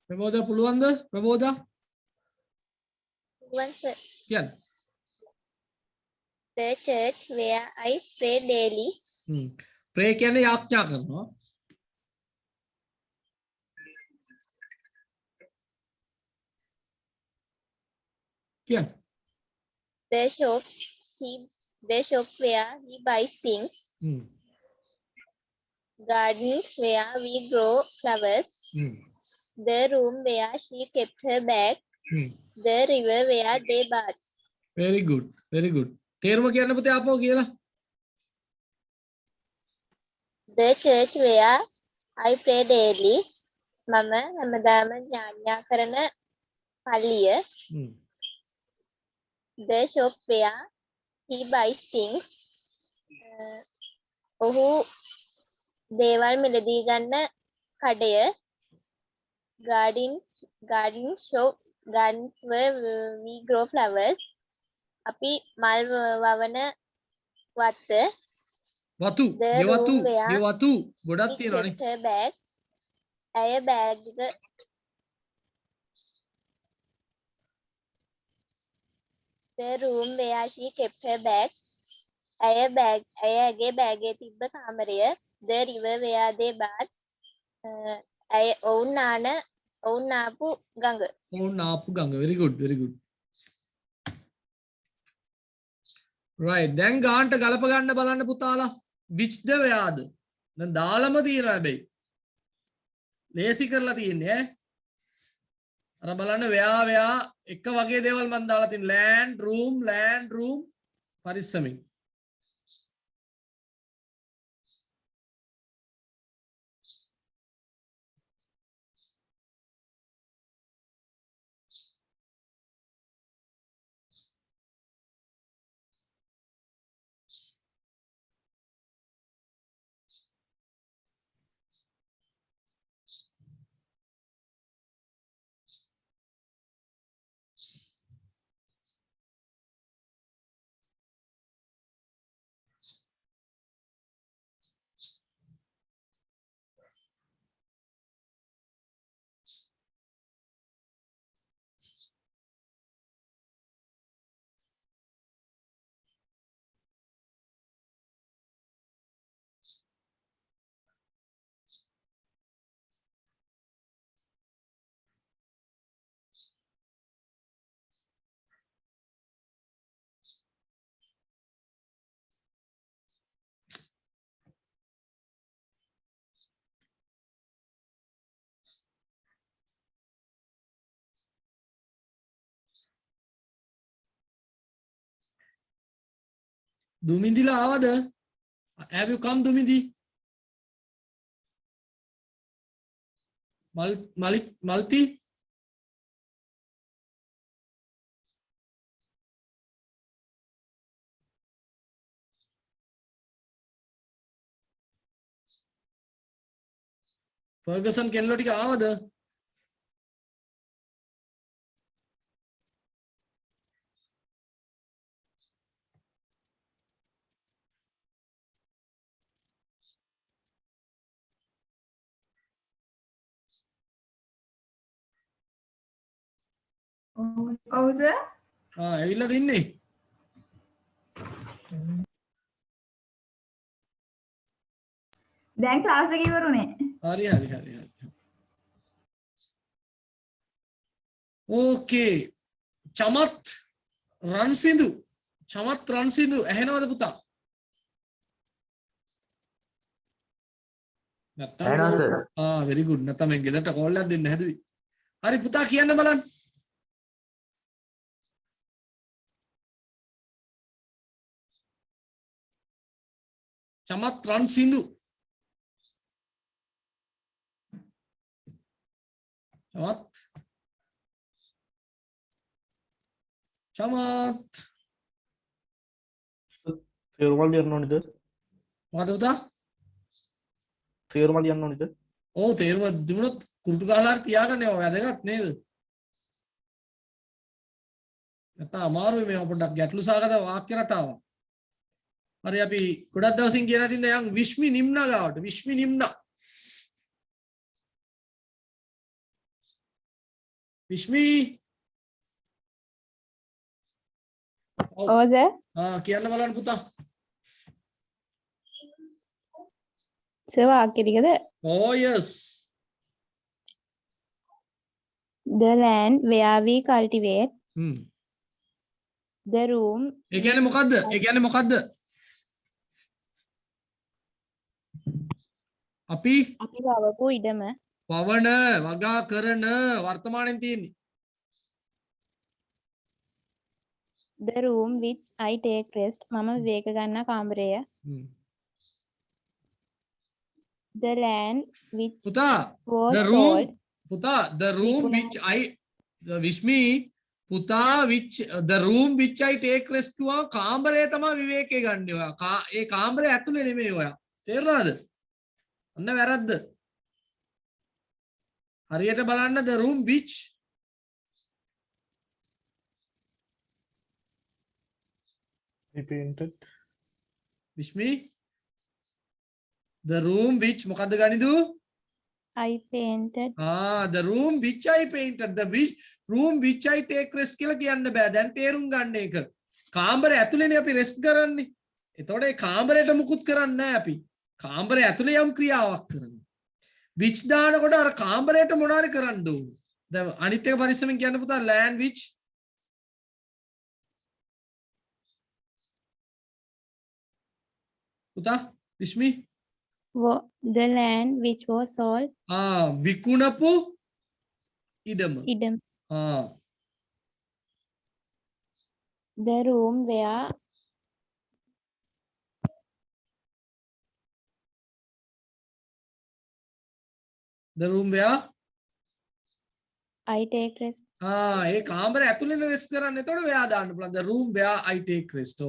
ප්‍රබෝධා පුළුවන්ද? ප්‍රබෝධා One, sir. කියන්න. The church where I pray daily. ප්‍රේ කියන්නේ යාඥා කරනවා. කියන්න. The shop where he buys things. Gardens where we grow flowers. The room where she kept her bag. The river where they bathe. very good very good. තේරුම කියන්න පුතේ ආපහු කියලා. The church where I pray daily. මම හැමදාම ඥානය කරන පල්ලිය. The shop where he buys things. ඔහු දේවල් මිලදී ගන්න කඩය. Gardens where we grow flowers. අපි මල් වවන වත්ත. වතු The ගෙවතු room where ගෙවතු ගොඩක් she තියෙනවානේ. kept her bag. ඇය බෑග් එක The room where she kept her bag. ඇයගේ බෑගේ තිබ්බ කාමරය. The river where they bathe. ඔවුන් ආපු ගඟ. ඔවුන් ආපු ගඟ. very good very good. right දැන් ගාන්ට ගලප ගන්න බලන්න පුතාලා. which the whereද? දැන් දාලම තියෙනවා හැබැයි. ලේසි කරලා තියෙන්නේ ඈ. අර බලන්න where එක වගේ දේවල් මම දාලා තියෙන land room පරිස්සමින්. දුමින්දිලා ආවද? have you come Dumindi? Malti Ferguson කෙල්ලෝ ටික ආවද? ඔව් සර්. ඇවිල්ලාද ඉන්නේ? දැන් ක්ලාස් එක ඉවරුනේ. හරි. ඕකේ. චමත් රන්සිඳු ඇහෙනවද පුතා? නැත්තම් very good. නැත්තම් මම ගෙදරට කෝල් එකක් දෙන්න හැදුවේ. හරි පුතා කියන්න බලන්න. චමත් රන්සිඳු චමත් තේරුමල් ලියන්න ඕනිද? මොකද පුතා? තේරුමල් ලියන්න ඕනිද? ඔව් තේරුම දිනුනොත් කුරුටු ගහලා හරි තියාගන්න ඒවා වැදගත් නේද? නැත්නම් අමාරුයි මේවා පොඩ්ඩක් ගැටලු සහගත වාක්‍ය රටාවක්. හරි අපි ගොඩක් දවසින් කියන තින්ද යන් විශ්මි නිම්න ගාවට විශ්මි නිම්න විශ්මී ඔව් සර්. කියන්න බලන්න පුතා. සර් වාක්‍ය ටිකද? Oh yes. The land where we cultivate, hmm. the room ඒ කියන්නේ මොකද්ද? ඒ කියන්නේ මොකද්ද? අපි වවපු ඉඩම, වවන වගා කරන වර්තමානයෙන් තියෙන්නේ. the room which I take rest, මම විවේක ගන්නා කාමරය, හ්ම්. the land which පුතා was the room sold, පුතා the room which I විශ්මී පුතා which the room which I take rest කිව්වා කාමරය තමයි විවේකේ ගන්න ඔයා. ඒ කාමරය ඇතුලේ නෙමෙයි ඔයා. තේරුණාද? අන්න වැරද්ද. හරියට බලන්න the room which I painted. විශ්මී the room which මොකද්ද ගනිදු? I painted, the room which I painted the which room which I take rest කියලා කියන්න බෑ. දැන් තේරුම් ගන්න එක. කාමරය ඇතුලේනේ අපි rest කරන්නේ. එතකොට ඒ කාමරයට මුකුත් කරන්නේ නැහැ අපි. කාමරය ඇතුලේ යම් ක්‍රියාවක් කරනවා. which දානකොට අර කාමරයට මොනාරි කරන්න ඕනේ. දැන් අනිත් එක පරිස්සමෙන් කියන්න පුතා land which පුතා විශ්මී the land which was sold, විකුණපු ඉඩම. ඉඩම, ආ the room where the room where I take rest, ඒ කාමරය ඇතුලේ රෙස්ට් කරන්න. එතකොට වෙයා දාන්න පුළුවන් the room where I take rest.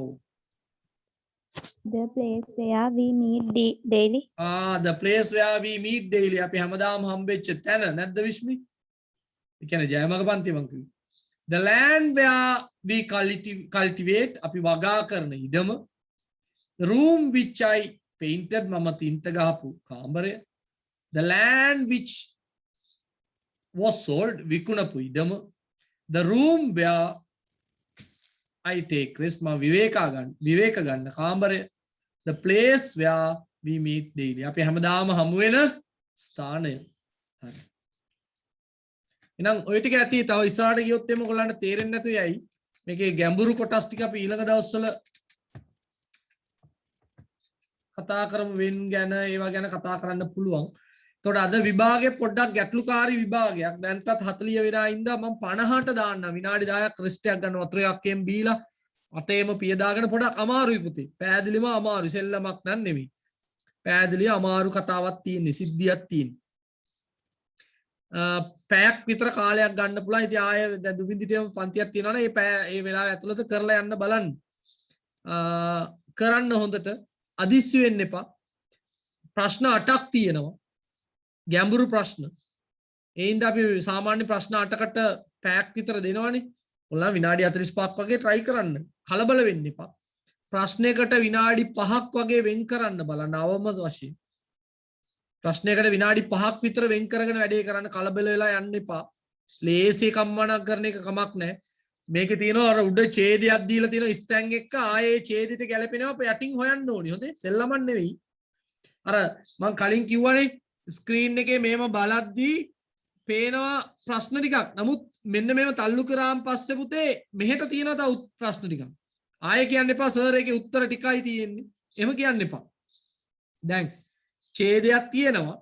the place where we meet daily, the place where we meet daily. අපි හැමදාම හම්බෙච්ච තැන නැද්ද විශ්මි? ඒ කියන්නේ ජයමග පන්ති මං කිව්වේ. The land where we cultivate අපි වගා කරන ඉඩම. The room which I painted මම තින්ත ගහපු කාමරය. The land which was sold විකුණපු ඉඩම. The room where I take rest මම විවේක ගන්න කාමරය. The place where we meet daily අපි හැමදාම හමු වෙන ස්ථානය. හරි. එහෙනම් ඔය ටික ඇති තව ඉස්සරහට ගියොත් එimhe ඔයගොල්ලන්ට තේරෙන්නේ නැතු යයි. මේකේ ගැඹුරු කොටස් ටික අපි ඊළඟ දවස්වල කතා කරමු වෙන් ගැන ඒවා ගැන කතා කරන්න පුළුවන්. එතකොට අද විභාගේ පොඩ්ඩක් ගැටලුකාරී විභාගයක්. දැන්ටත් 40 වෙනා ඉඳලා මම 50ට දාන්න විනාඩි 10ක් රෙස්ට් එකක් ගන්න වතුරක් එම් බීලා අතේම පිය දාගෙන පොඩක් අමාරුයි පුතේ. පෑදිලිම අමාරුයි සෙල්ලමක් නන් නෙමෙයි. පෑදිලිය අමාරු කතාවක් තියෙන්නේ සිද්ධියක් තියෙන්නේ. පැයක් විතර කාලයක් ගන්න පුළුවන්. ඉතින් ආයෙ දැන් දුබින්දිටම පන්තියක් තියෙනවනේ ඒ වෙලාව ඇතුළත කරලා යන්න බලන්න. කරන්න හොඳට අදිස්සි වෙන්න එපා. ප්‍රශ්න 8ක් තියෙනවා. ගැඹුරු ප්‍රශ්න. ඒ හින්දා අපි සාමාන්‍ය ප්‍රශ්න 8කට පැයක් විතර දෙනවනේ. ඔයාලා විනාඩි 45ක් වගේ try කරන්න. කලබල වෙන්න එපා. ප්‍රශ්නයකට විනාඩි 5ක් වගේ වෙන් කරන්න බලන්න අවම වශයෙන්. ප්‍රශ්නයකට විනාඩි 5ක් විතර වෙන් කරගෙන වැඩේ කරන්න කලබල වෙලා යන්න එපා. ලේසි කම්මනක් කරන එක කමක් නැහැ. මේකේ තියෙනවා අර උඩ ඡේදයක් දීලා තියෙන ස්තැන් එක ආයේ ඡේදිත ගැලපෙනවා අප යටින් හොයන්න ඕනි. හොඳේ සෙල්ලමක් නෙවෙයි. අර මම කලින් කිව්වනේ ස්ක්‍රීන් එකේ මේව බලද්දී පේනවා ප්‍රශ්න ටිකක්. නමුත් මෙන්න මේව තල්ලු කරාන් පස්සේ පුතේ මෙහෙට තියෙනවා තව ප්‍රශ්න ටිකක්. ආයෙ කියන්න එපා සර් එකේ උත්තර ටිකයි තියෙන්නේ. එහෙම කියන්න එපා. දැන් ඡේදයක් තියෙනවා.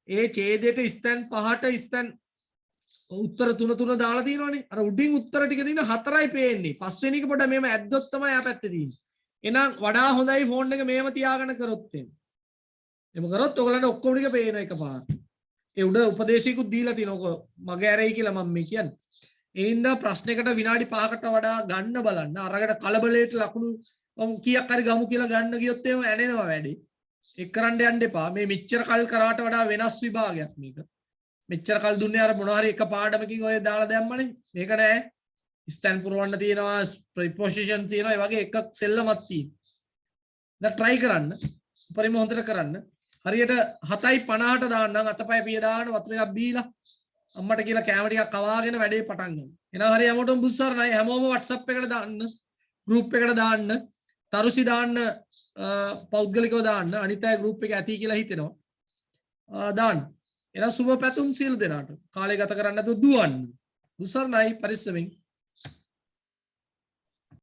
ඒ ඡේදයට ස්තැන් 5ට ස්තැන් උත්තර 3 දාලා තියෙනවනේ. අර උඩින් උත්තර ටික දින 4යි පේන්නේ. පස්වෙනි එක පොඩ මේව ඇද්දොත් තමයි ආ පැත්තේ තියෙන්නේ. එහෙනම් වඩා හොඳයි ෆෝන් එක මේව තියාගෙන කරොත් එන්නේ. එහෙම කරොත් ඔයගලන්ට ඔක්කොම ටික පේනවා එකපාරට. ඒ උඩ උපදේශිකුත් දීලා තියෙනවා. මග ඇරෙයි කියලා මම මේ කියන්නේ. ඒ හින්දා ප්‍රශ්නයකට විනාඩි 5කට වඩා ගන්න බලන්න. අරකට කලබලයට ලකුණු කීයක් හරි ගමු කියලා ගන්න ගියොත් එහෙම ඇනෙනවා වැඩි. ඒක කරන්න යන්න එපා. මේ මෙච්චර කල් කරාට වඩා වෙනස් විභාගයක් මේක. මෙච්චර කල් දුන්නේ අර මොනවා හරි එක පාඩමකින් ඔය දාලා දැම්මනේ. මේක නෑ. ස්ටැන් පුරවන්න තියෙනවා, ප්‍රිපොසිෂන් තියෙනවා, ඒ වගේ එකක් සෙල්ලමක් තියෙනවා. දැන් try කරන්න. උපරිම හොඳට කරන්න. හරියට 7:50ට දාන්නම් අතපය පිය දාන වතුර එකක් බීලා අම්මට කියලා කෑම ටිකක් කවාගෙන වැඩේ පටන් ගන්න. එහෙනම් හරි හැමෝටම බුස්සරණයි. හැමෝම WhatsApp එකට දාන්න. group එකට දාන්න. තරුසි දාන්න පෞද්ගලිකව දාන්න. අනිත් අය group එක ඇති කියලා හිතෙනවා. දාන්න. එහෙනම් සුබ පැතුම් සියලු දෙනාට. කාලය ගත කරන්න නැතුව දුවන්න. බුස්සරණයි පරිස්සමෙන්.